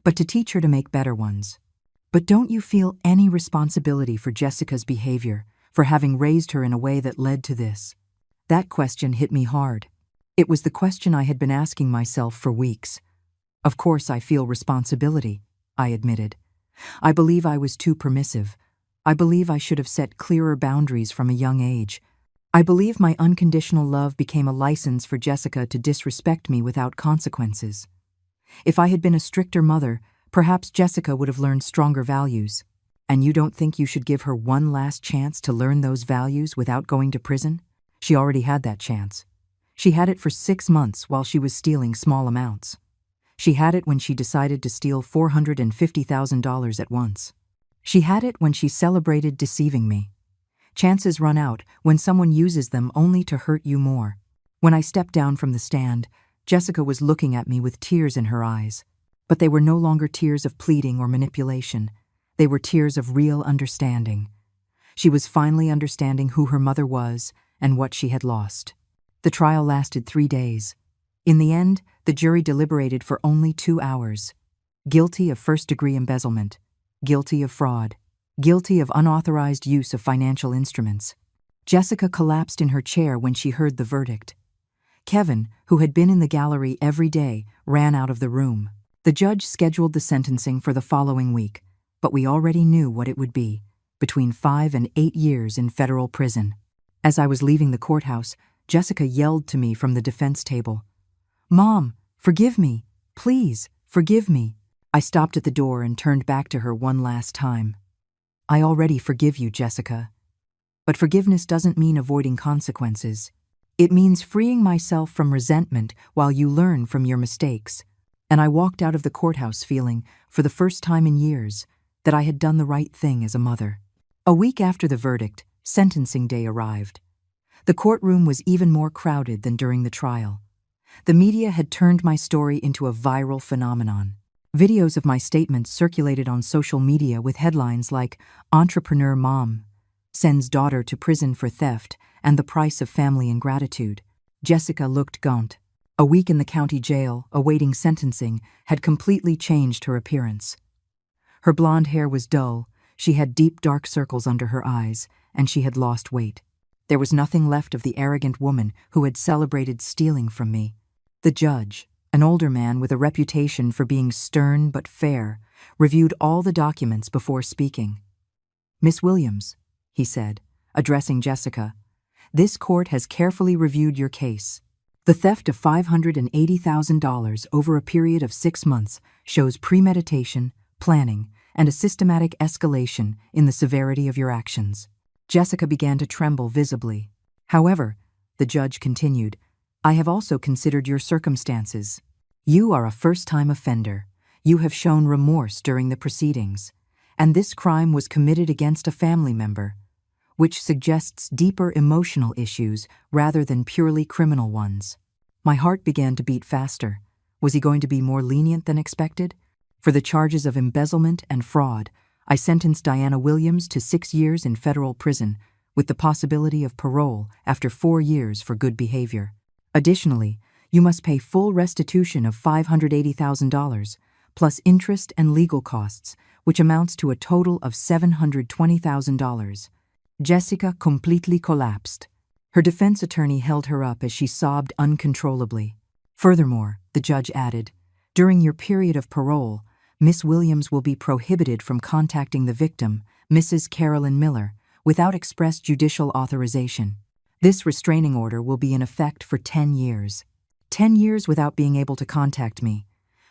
Speaker 1: but to teach her to make better ones. But don't you feel any responsibility for Jessica's behavior, for having raised her in a way that led to this? That question hit me hard. It was the question I had been asking myself for weeks. Of course I feel responsibility, I admitted. I believe I was too permissive. I believe I should have set clearer boundaries from a young age. I believe my unconditional love became a license for Jessica to disrespect me without consequences. If I had been a stricter mother, perhaps Jessica would have learned stronger values. And you don't think you should give her one last chance to learn those values without going to prison? She already had that chance. She had it for 6 months while she was stealing small amounts. She had it when she decided to steal $450,000 at once. She had it when she celebrated deceiving me. Chances run out when someone uses them only to hurt you more. When I stepped down from the stand, Jessica was looking at me with tears in her eyes. But they were no longer tears of pleading or manipulation. They were tears of real understanding. She was finally understanding who her mother was and what she had lost. The trial lasted 3 days. In the end, the jury deliberated for only 2 hours. Guilty of first-degree embezzlement. Guilty of fraud. Guilty of unauthorized use of financial instruments. Jessica collapsed in her chair when she heard the verdict. Kevin, who had been in the gallery every day, ran out of the room. The judge scheduled the sentencing for the following week, but we already knew what it would be, between 5 and 8 years in federal prison. As I was leaving the courthouse, Jessica yelled to me from the defense table, "Mom, forgive me. Please, forgive me." I stopped at the door and turned back to her one last time. "I already forgive you, Jessica. But forgiveness doesn't mean avoiding consequences. It means freeing myself from resentment while you learn from your mistakes." And I walked out of the courthouse feeling, for the first time in years, that I had done the right thing as a mother. A week after the verdict, sentencing day arrived. The courtroom was even more crowded than during the trial. The media had turned my story into a viral phenomenon. Videos of my statements circulated on social media with headlines like "Entrepreneur Mom Sends Daughter to Prison for Theft and the Price of Family Ingratitude." Jessica looked gaunt. A week in the county jail, awaiting sentencing, had completely changed her appearance. Her blonde hair was dull, she had deep dark circles under her eyes, and she had lost weight. There was nothing left of the arrogant woman who had celebrated stealing from me. The judge, an older man with a reputation for being stern but fair, reviewed all the documents before speaking. "Miss Williams," he said, addressing Jessica, "this court has carefully reviewed your case. The theft of $580,000 over a period of 6 months shows premeditation, planning, and a systematic escalation in the severity of your actions." Jessica began to tremble visibly. "However," the judge continued, "I have also considered your circumstances. You are a first-time offender. You have shown remorse during the proceedings. And this crime was committed against a family member, which suggests deeper emotional issues rather than purely criminal ones." My heart began to beat faster. Was he going to be more lenient than expected? For the charges of embezzlement and fraud, I sentenced Diana Williams to 6 years in federal prison, with the possibility of parole after 4 years for good behavior. Additionally, you must pay full restitution of $580,000, plus interest and legal costs, which amounts to a total of $720,000. Jessica completely collapsed. Her defense attorney held her up as she sobbed uncontrollably. Furthermore, the judge added, "During your period of parole, Miss Williams will be prohibited from contacting the victim, Mrs. Carolyn Miller, without express judicial authorization. This restraining order will be in effect for 10 years. 10 years without being able to contact me.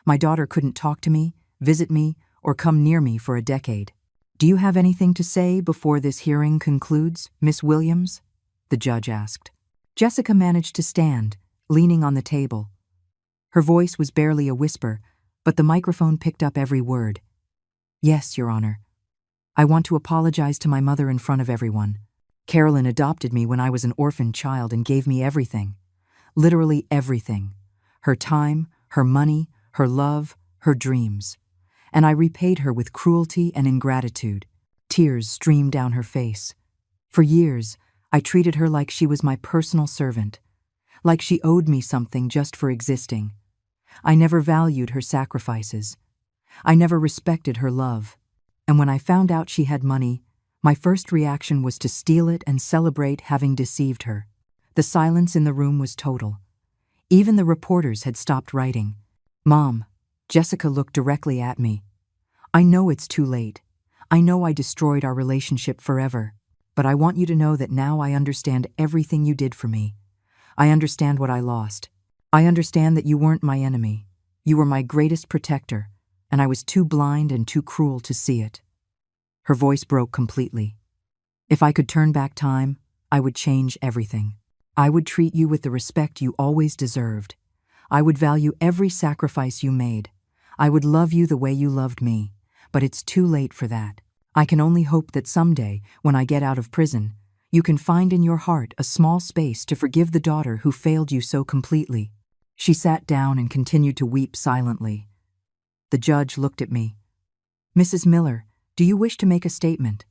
Speaker 1: My daughter couldn't talk to me, visit me, or come near me for a decade. Do you have anything to say before this hearing concludes, Miss Williams?" the judge asked. Jessica managed to stand, leaning on the table. Her voice was barely a whisper, but the microphone picked up every word. "Yes, Your Honor. I want to apologize to my mother in front of everyone. Carolyn adopted me when I was an orphan child and gave me everything. Literally everything. Her time, her money, her love, her dreams. And I repaid her with cruelty and ingratitude." Tears streamed down her face. "For years, I treated her like she was my personal servant, like she owed me something just for existing. I never valued her sacrifices. I never respected her love. And when I found out she had money, my first reaction was to steal it and celebrate having deceived her." The silence in the room was total. Even the reporters had stopped writing. "Mom," Jessica looked directly at me. "I know it's too late. I know I destroyed our relationship forever. But I want you to know that now I understand everything you did for me. I understand what I lost. I understand that you weren't my enemy. You were my greatest protector, and I was too blind and too cruel to see it." Her voice broke completely. "If I could turn back time, I would change everything. I would treat you with the respect you always deserved. I would value every sacrifice you made. I would love you the way you loved me. But it's too late for that. I can only hope that someday, when I get out of prison, you can find in your heart a small space to forgive the daughter who failed you so completely." She sat down and continued to weep silently. The judge looked at me. "Mrs. Miller, do you wish to make a statement?"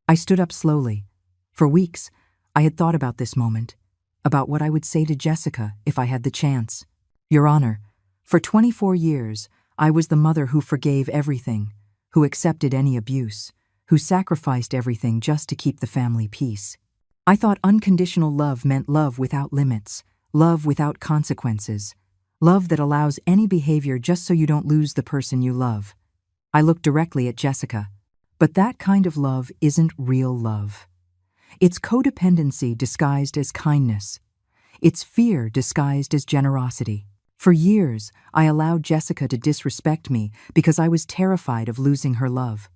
Speaker 1: I stood up slowly. For weeks, I had thought about this moment, about what I would say to Jessica if I had the chance. "Your Honor, for 24 years, I was the mother who forgave everything, who accepted any abuse, who sacrificed everything just to keep the family peace. I thought unconditional love meant love without limits, love without consequences, love that allows any behavior just so you don't lose the person you love." I looked directly at Jessica. But that kind of love isn't real love. It's codependency disguised as kindness. It's fear disguised as generosity. For years, I allowed Jessica to disrespect me because I was terrified of losing her love.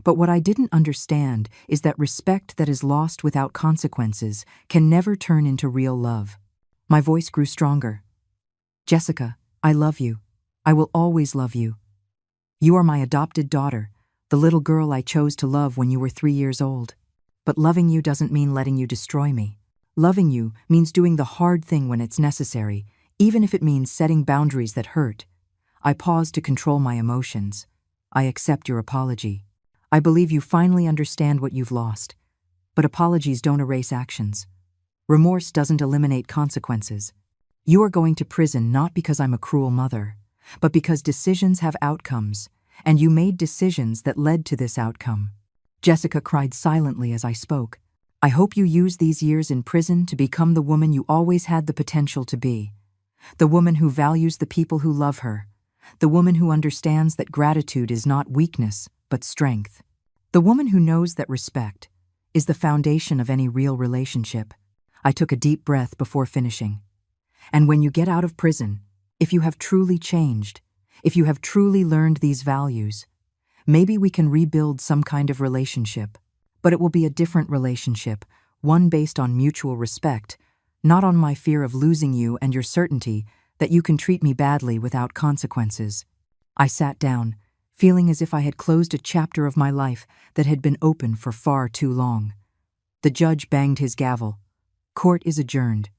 Speaker 1: But what I didn't understand is that respect that is lost without consequences can never turn into real love. My voice grew stronger. "Jessica, I love you. I will always love you. You are my adopted daughter, the little girl I chose to love when you were 3 years old. But loving you doesn't mean letting you destroy me. Loving you means doing the hard thing when it's necessary, even if it means setting boundaries that hurt." I paused to control my emotions. "I accept your apology. I believe you finally understand what you've lost. But apologies don't erase actions. Remorse doesn't eliminate consequences. You are going to prison not because I'm a cruel mother, but because decisions have outcomes, and you made decisions that led to this outcome." Jessica cried silently as I spoke. "I hope you use these years in prison to become the woman you always had the potential to be. The woman who values the people who love her. The woman who understands that gratitude is not weakness, but strength. The woman who knows that respect is the foundation of any real relationship." I took a deep breath before finishing. "And when you get out of prison, if you have truly changed, if you have truly learned these values, maybe we can rebuild some kind of relationship. But it will be a different relationship, one based on mutual respect, not on my fear of losing you and your certainty that you can treat me badly without consequences." I sat down, feeling as if I had closed a chapter of my life that had been open for far too long. The judge banged his gavel. "Court is adjourned.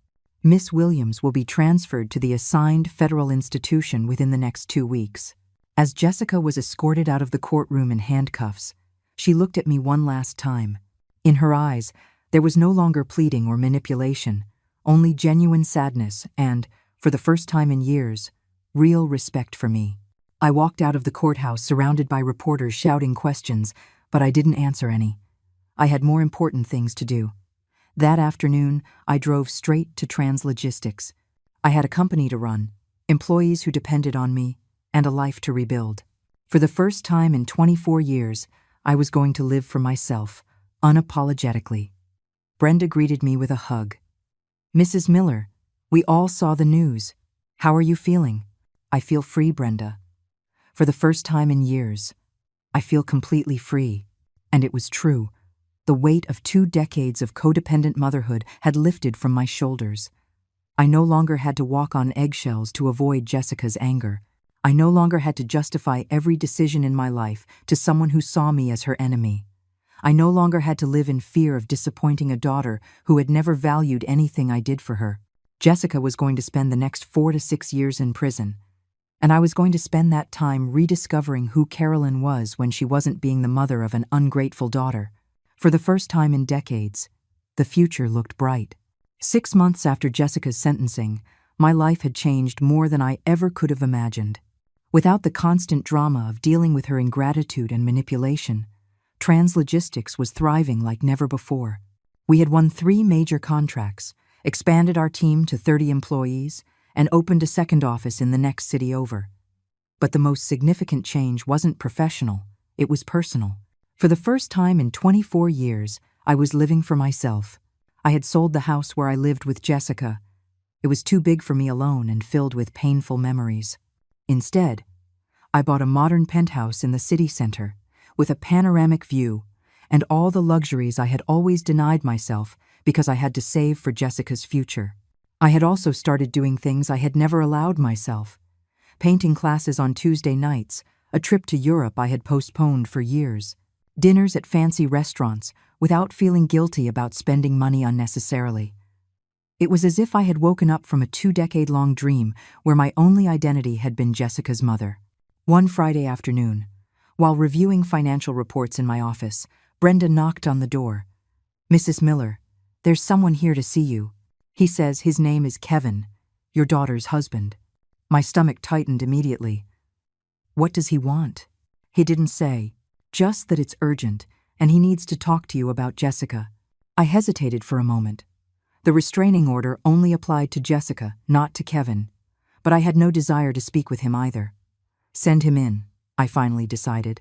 Speaker 1: Miss Williams will be transferred to the assigned federal institution within the next 2 weeks." As Jessica was escorted out of the courtroom in handcuffs, she looked at me one last time. In her eyes, there was no longer pleading or manipulation, only genuine sadness and, for the first time in years, real respect for me. I walked out of the courthouse surrounded by reporters shouting questions, but I didn't answer any. I had more important things to do. That afternoon, I drove straight to Translogistics. I had a company to run, employees who depended on me, and a life to rebuild. For the first time in 24 years, I was going to live for myself, unapologetically. Brenda greeted me with a hug. "Mrs. Miller, we all saw the news. How are you feeling?" "I feel free, Brenda. For the first time in years, I feel completely free." And it was true. The weight of 2 decades of codependent motherhood had lifted from my shoulders. I no longer had to walk on eggshells to avoid Jessica's anger. I no longer had to justify every decision in my life to someone who saw me as her enemy. I no longer had to live in fear of disappointing a daughter who had never valued anything I did for her. Jessica was going to spend the next 4 to 6 years in prison, and I was going to spend that time rediscovering who Carolyn was when she wasn't being the mother of an ungrateful daughter. For the first time in decades, the future looked bright. 6 months after Jessica's sentencing, my life had changed more than I ever could have imagined. Without the constant drama of dealing with her ingratitude and manipulation, Translogistics was thriving like never before. We had won 3 major contracts, expanded our team to 30 employees, and opened a second office in the next city over. But the most significant change wasn't professional, it was personal. For the first time in 24 years, I was living for myself. I had sold the house where I lived with Jessica. It was too big for me alone and filled with painful memories. Instead, I bought a modern penthouse in the city center, with a panoramic view, and all the luxuries I had always denied myself because I had to save for Jessica's future. I had also started doing things I had never allowed myself. Painting classes on Tuesday nights, a trip to Europe I had postponed for years, dinners at fancy restaurants without feeling guilty about spending money unnecessarily. It was as if I had woken up from a 2-decade-long dream where my only identity had been Jessica's mother. One Friday afternoon, while reviewing financial reports in my office, Brenda knocked on the door. "Mrs. Miller, there's someone here to see you. He says his name is Kevin, your daughter's husband." My stomach tightened immediately. "What does he want?" "He didn't say, just that it's urgent, and he needs to talk to you about Jessica." I hesitated for a moment. The restraining order only applied to Jessica, not to Kevin, but I had no desire to speak with him either. "Send him in," I finally decided.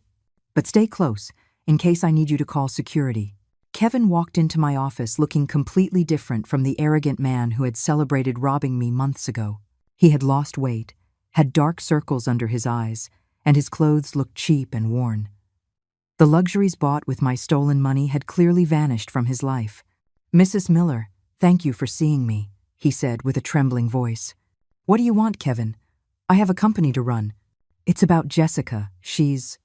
Speaker 1: "But stay close, in case I need you to call security." Kevin walked into my office looking completely different from the arrogant man who had celebrated robbing me months ago. He had lost weight, had dark circles under his eyes, and his clothes looked cheap and worn. The luxuries bought with my stolen money had clearly vanished from his life. "Mrs. Miller, thank you for seeing me," he said with a trembling voice. "What do you want, Kevin? I have a company to run. It's about Jessica. She's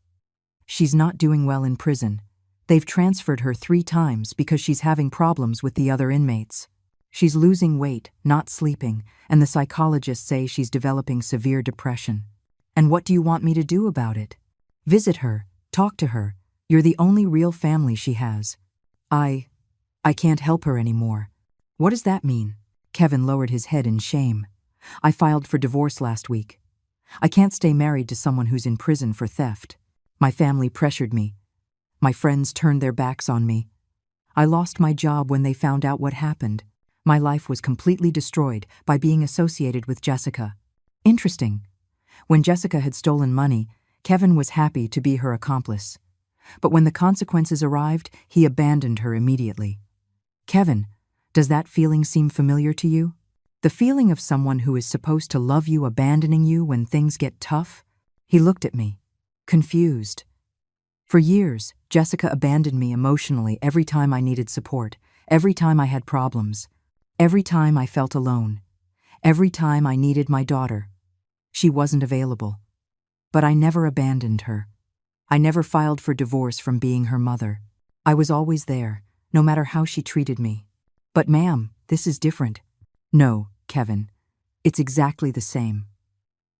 Speaker 1: not doing well in prison. They've transferred her 3 times because she's having problems with the other inmates. She's losing weight, not sleeping, and the psychologists say she's developing severe depression. And what do you want me to do about it? Visit her, talk to her. You're the only real family she has. I can't help her anymore." "What does that mean?" Kevin lowered his head in shame. "I filed for divorce last week. I can't stay married to someone who's in prison for theft. My family pressured me. My friends turned their backs on me. I lost my job when they found out what happened. My life was completely destroyed by being associated with Jessica." Interesting. When Jessica had stolen money, Kevin was happy to be her accomplice. But when the consequences arrived, he abandoned her immediately. "Kevin, does that feeling seem familiar to you? The feeling of someone who is supposed to love you abandoning you when things get tough?" He looked at me, confused. "For years, Jessica abandoned me emotionally every time I needed support, every time I had problems, every time I felt alone, every time I needed my daughter. She wasn't available. But I never abandoned her. I never filed for divorce from being her mother. I was always there, no matter how she treated me." "But ma'am, this is different." "No, Kevin. It's exactly the same.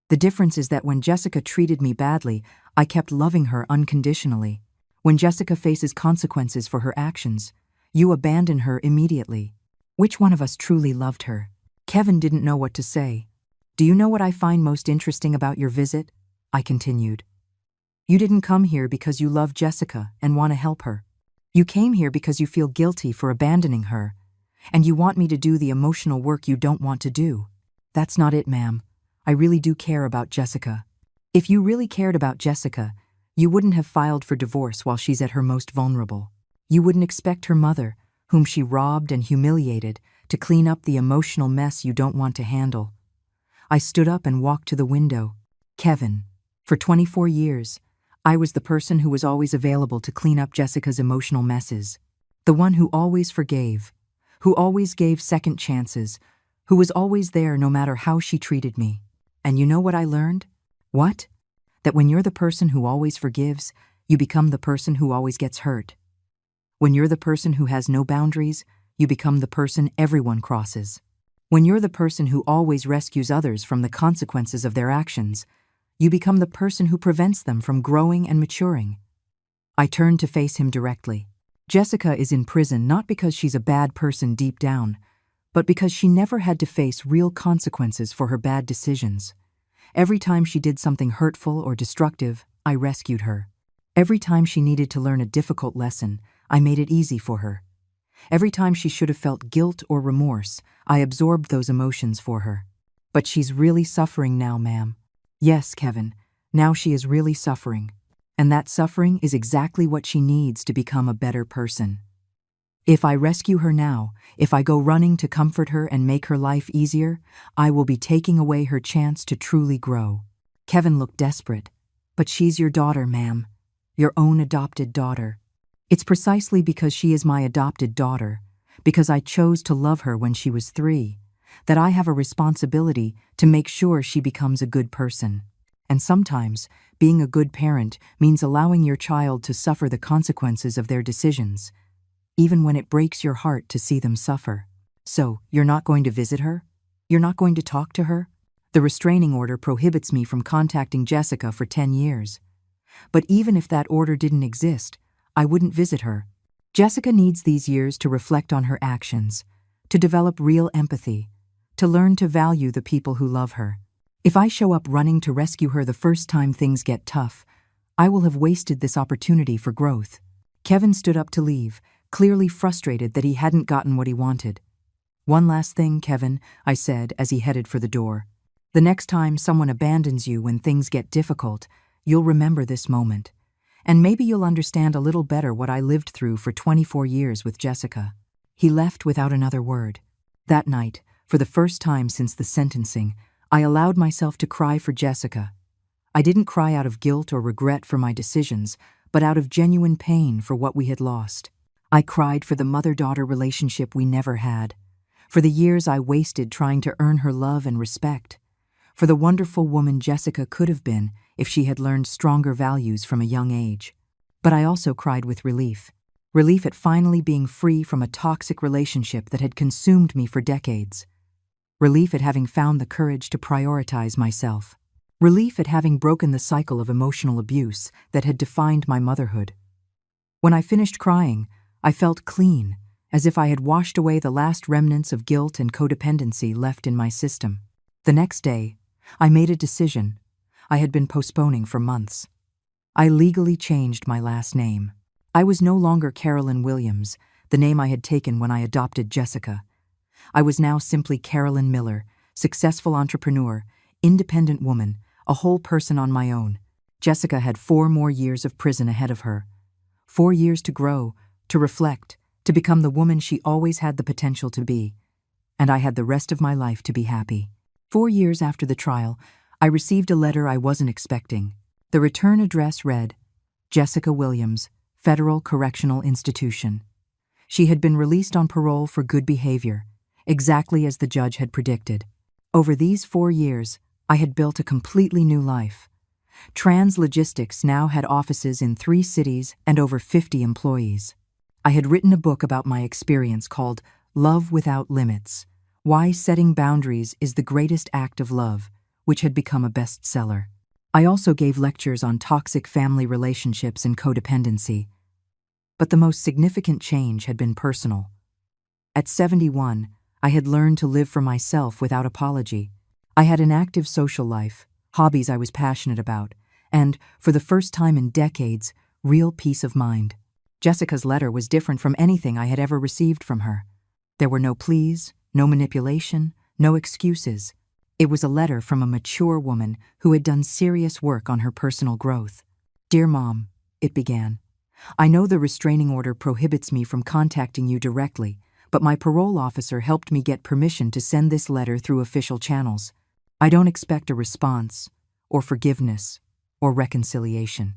Speaker 1: The difference is that when Jessica treated me badly, I kept loving her unconditionally. When Jessica faces consequences for her actions, you abandon her immediately. Which one of us truly loved her?" Kevin didn't know what to say. "Do you know what I find most interesting about your visit?" I continued. "You didn't come here because you love Jessica and want to help her. You came here because you feel guilty for abandoning her, and you want me to do the emotional work you don't want to do. That's not it, ma'am. I really do care about Jessica. If you really cared about Jessica, you wouldn't have filed for divorce while she's at her most vulnerable. You wouldn't expect her mother, whom she robbed and humiliated, to clean up the emotional mess you don't want to handle." I stood up and walked to the window. "Kevin, for 24 years, I was the person who was always available to clean up Jessica's emotional messes. The one who always forgave, who always gave second chances, who was always there no matter how she treated me. And you know what I learned? What? That when you're the person who always forgives, you become the person who always gets hurt. When you're the person who has no boundaries, you become the person everyone crosses. When you're the person who always rescues others from the consequences of their actions, you become the person who prevents them from growing and maturing." I turned to face him directly. "Jessica is in prison not because she's a bad person deep down, but because she never had to face real consequences for her bad decisions. Every time she did something hurtful or destructive, I rescued her. Every time she needed to learn a difficult lesson, I made it easy for her. Every time she should have felt guilt or remorse, I absorbed those emotions for her. But she's really suffering now, ma'am. Yes, Kevin, now she is really suffering. And that suffering is exactly what she needs to become a better person. If I rescue her now, if I go running to comfort her and make her life easier, I will be taking away her chance to truly grow." Kevin looked desperate. "But she's your daughter, ma'am. Your own adopted daughter. It's precisely because she is my adopted daughter, because I chose to love her when she was 3, that I have a responsibility to make sure she becomes a good person. And sometimes, being a good parent means allowing your child to suffer the consequences of their decisions, even when it breaks your heart to see them suffer." So, you're not going to visit her? You're not going to talk to her? The restraining order prohibits me from contacting Jessica for 10 years. But even if that order didn't exist, I wouldn't visit her. Jessica needs these years to reflect on her actions, to develop real empathy, to learn to value the people who love her. If I show up running to rescue her the first time things get tough, I will have wasted this opportunity for growth. Kevin stood up to leave, clearly frustrated that he hadn't gotten what he wanted. "One last thing, Kevin," I said as he headed for the door. "The next time someone abandons you when things get difficult, you'll remember this moment. And maybe you'll understand a little better what I lived through for 24 years with Jessica." He left without another word. That night, for the first time since the sentencing, I allowed myself to cry for Jessica. I didn't cry out of guilt or regret for my decisions, but out of genuine pain for what we had lost. I cried for the mother-daughter relationship we never had, for the years I wasted trying to earn her love and respect, for the wonderful woman Jessica could have been if she had learned stronger values from a young age. But I also cried with relief. Relief at finally being free from a toxic relationship that had consumed me for decades. Relief at having found the courage to prioritize myself. Relief at having broken the cycle of emotional abuse that had defined my motherhood. When I finished crying, I felt clean, as if I had washed away the last remnants of guilt and codependency left in my system. The next day, I made a decision I had been postponing for months. I legally changed my last name. I was no longer Carolyn Williams, the name I had taken when I adopted Jessica. I was now simply Carolyn Miller, successful entrepreneur, independent woman, a whole person on my own. Jessica had 4 more years of prison ahead of her. 4 years to grow, to reflect, to become the woman she always had the potential to be. And I had the rest of my life to be happy. 4 years after the trial, I received a letter I wasn't expecting. The return address read, Jessica Williams, Federal Correctional Institution. She had been released on parole for good behavior, exactly as the judge had predicted. Over these 4 years, I had built a completely new life. Trans Logistics now had offices in 3 cities and over 50 employees. I had written a book about my experience called Love Without Limits, Why Setting Boundaries is the Greatest Act of Love, which had become a bestseller. I also gave lectures on toxic family relationships and codependency. But the most significant change had been personal. At 71, I had learned to live for myself without apology. I had an active social life, hobbies I was passionate about, and, for the first time in decades, real peace of mind. Jessica's letter was different from anything I had ever received from her. There were no pleas, no manipulation, no excuses. It was a letter from a mature woman who had done serious work on her personal growth. "Dear Mom," it began, "I know the restraining order prohibits me from contacting you directly, but my parole officer helped me get permission to send this letter through official channels. I don't expect a response, or forgiveness, or reconciliation.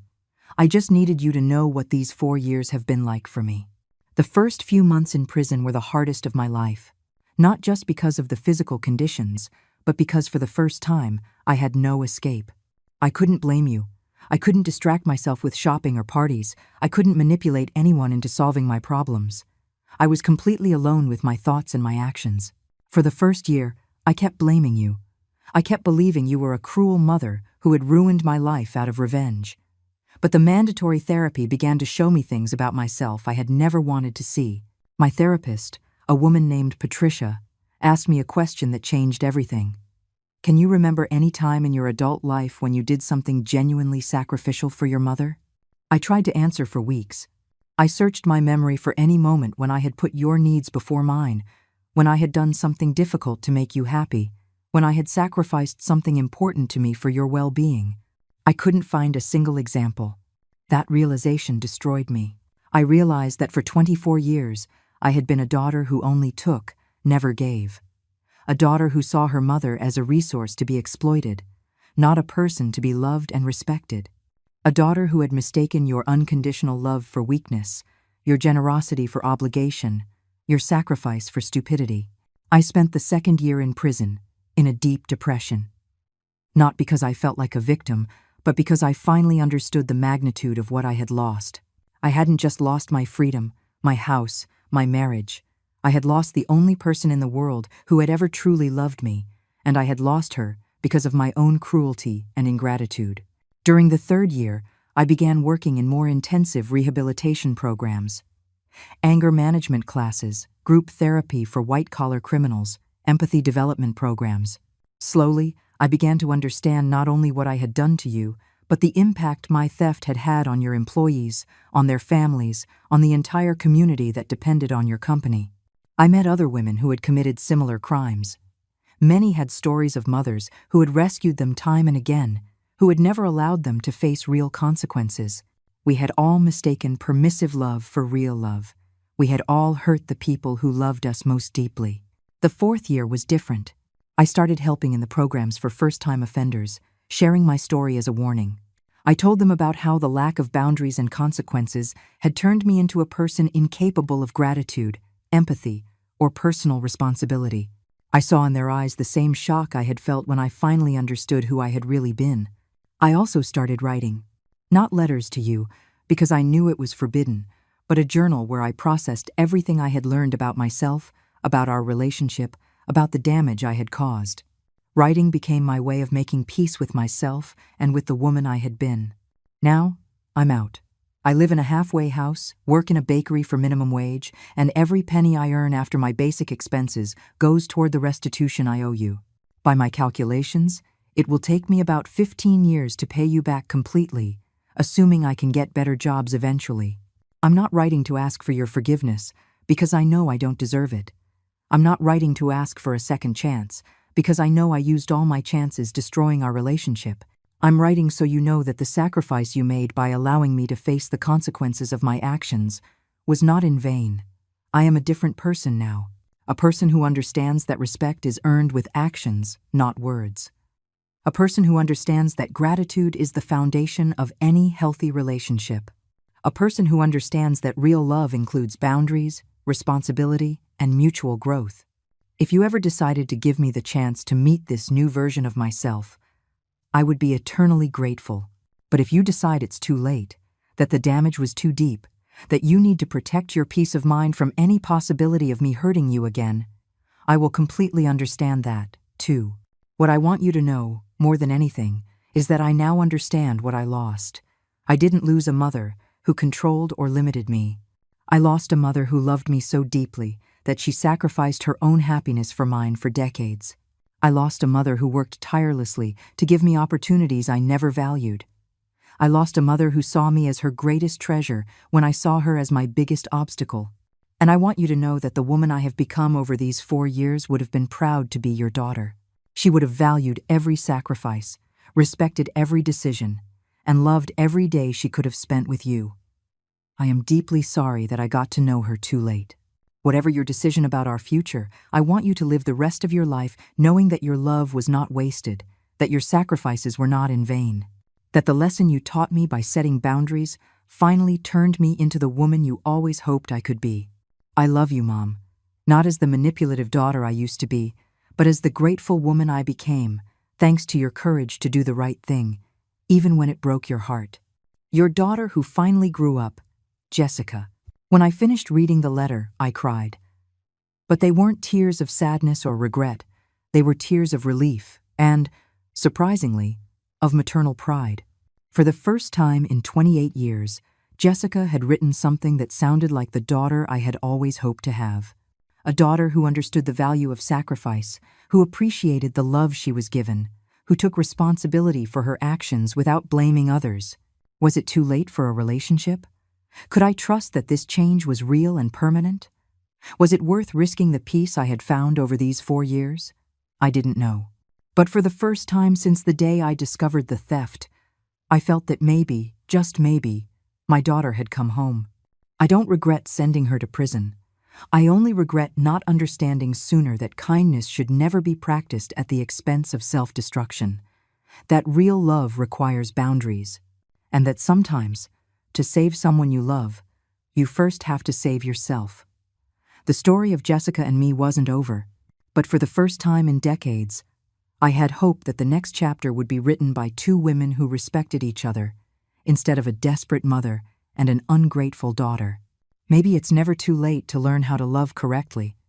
Speaker 1: I just needed you to know what these 4 years have been like for me. The first few months in prison were the hardest of my life, not just because of the physical conditions, but because for the first time, I had no escape. I couldn't blame you. I couldn't distract myself with shopping or parties. I couldn't manipulate anyone into solving my problems. I was completely alone with my thoughts and my actions. For the first year, I kept blaming you. I kept believing you were a cruel mother who had ruined my life out of revenge. But the mandatory therapy began to show me things about myself I had never wanted to see. My therapist, a woman named Patricia, asked me a question that changed everything. Can you remember any time in your adult life when you did something genuinely sacrificial for your mother? I tried to answer for weeks. I searched my memory for any moment when I had put your needs before mine, when I had done something difficult to make you happy, when I had sacrificed something important to me for your well-being. I couldn't find a single example. That realization destroyed me. I realized that for 24 years, I had been a daughter who only took, never gave. A daughter who saw her mother as a resource to be exploited, not a person to be loved and respected. A daughter who had mistaken your unconditional love for weakness, your generosity for obligation, your sacrifice for stupidity. I spent the second year in prison, in a deep depression. Not because I felt like a victim, but because I finally understood the magnitude of what I had lost. I hadn't just lost my freedom, my house, my marriage. I had lost the only person in the world who had ever truly loved me, and I had lost her because of my own cruelty and ingratitude. During the 3rd year, I began working in more intensive rehabilitation programs. Anger management classes, group therapy for white-collar criminals, empathy development programs. Slowly, I began to understand not only what I had done to you, but the impact my theft had had on your employees, on their families, on the entire community that depended on your company. I met other women who had committed similar crimes. Many had stories of mothers who had rescued them time and again, who had never allowed them to face real consequences. We had all mistaken permissive love for real love. We had all hurt the people who loved us most deeply. The 4th year was different. I started helping in the programs for first-time offenders, sharing my story as a warning. I told them about how the lack of boundaries and consequences had turned me into a person incapable of gratitude, empathy, or personal responsibility. I saw in their eyes the same shock I had felt when I finally understood who I had really been. I also started writing. Not letters to you, because I knew it was forbidden, but a journal where I processed everything I had learned about myself, about our relationship, about the damage I had caused. Writing became my way of making peace with myself and with the woman I had been. Now, I'm out. I live in a halfway house, work in a bakery for minimum wage, and every penny I earn after my basic expenses goes toward the restitution I owe you. By my calculations, it will take me about 15 years to pay you back completely, assuming I can get better jobs eventually. I'm not writing to ask for your forgiveness, because I know I don't deserve it. I'm not writing to ask for a second chance, because I know I used all my chances destroying our relationship. I'm writing so you know that the sacrifice you made by allowing me to face the consequences of my actions was not in vain. I am a different person now, a person who understands that respect is earned with actions, not words. A person who understands that gratitude is the foundation of any healthy relationship. A person who understands that real love includes boundaries, responsibility, and mutual growth. If you ever decided to give me the chance to meet this new version of myself, I would be eternally grateful. But if you decide it's too late, that the damage was too deep, that you need to protect your peace of mind from any possibility of me hurting you again, I will completely understand that, too. What I want you to know, more than anything, is that I now understand what I lost. I didn't lose a mother who controlled or limited me. I lost a mother who loved me so deeply that she sacrificed her own happiness for mine for decades. I lost a mother who worked tirelessly to give me opportunities I never valued. I lost a mother who saw me as her greatest treasure when I saw her as my biggest obstacle. And I want you to know that the woman I have become over these 4 years would have been proud to be your daughter. She would have valued every sacrifice, respected every decision, and loved every day she could have spent with you. I am deeply sorry that I got to know her too late. Whatever your decision about our future, I want you to live the rest of your life knowing that your love was not wasted, that your sacrifices were not in vain, that the lesson you taught me by setting boundaries finally turned me into the woman you always hoped I could be. I love you, Mom, not as the manipulative daughter I used to be, but as the grateful woman I became, thanks to your courage to do the right thing, even when it broke your heart. Your daughter who finally grew up, Jessica. When I finished reading the letter, I cried. But they weren't tears of sadness or regret. They were tears of relief and, surprisingly, of maternal pride. For the first time in 28 years, Jessica had written something that sounded like the daughter I had always hoped to have. A daughter who understood the value of sacrifice, who appreciated the love she was given, who took responsibility for her actions without blaming others. Was it too late for a relationship? Could I trust that this change was real and permanent? Was it worth risking the peace I had found over these 4 years? I didn't know. But for the first time since the day I discovered the theft, I felt that maybe, just maybe, my daughter had come home. I don't regret sending her to prison. I only regret not understanding sooner that kindness should never be practiced at the expense of self-destruction, that real love requires boundaries, and that sometimes, to save someone you love, you first have to save yourself. The story of Jessica and me wasn't over, but for the first time in decades, I had hope that the next chapter would be written by 2 women who respected each other, instead of a desperate mother and an ungrateful daughter. Maybe it's never too late to learn how to love correctly.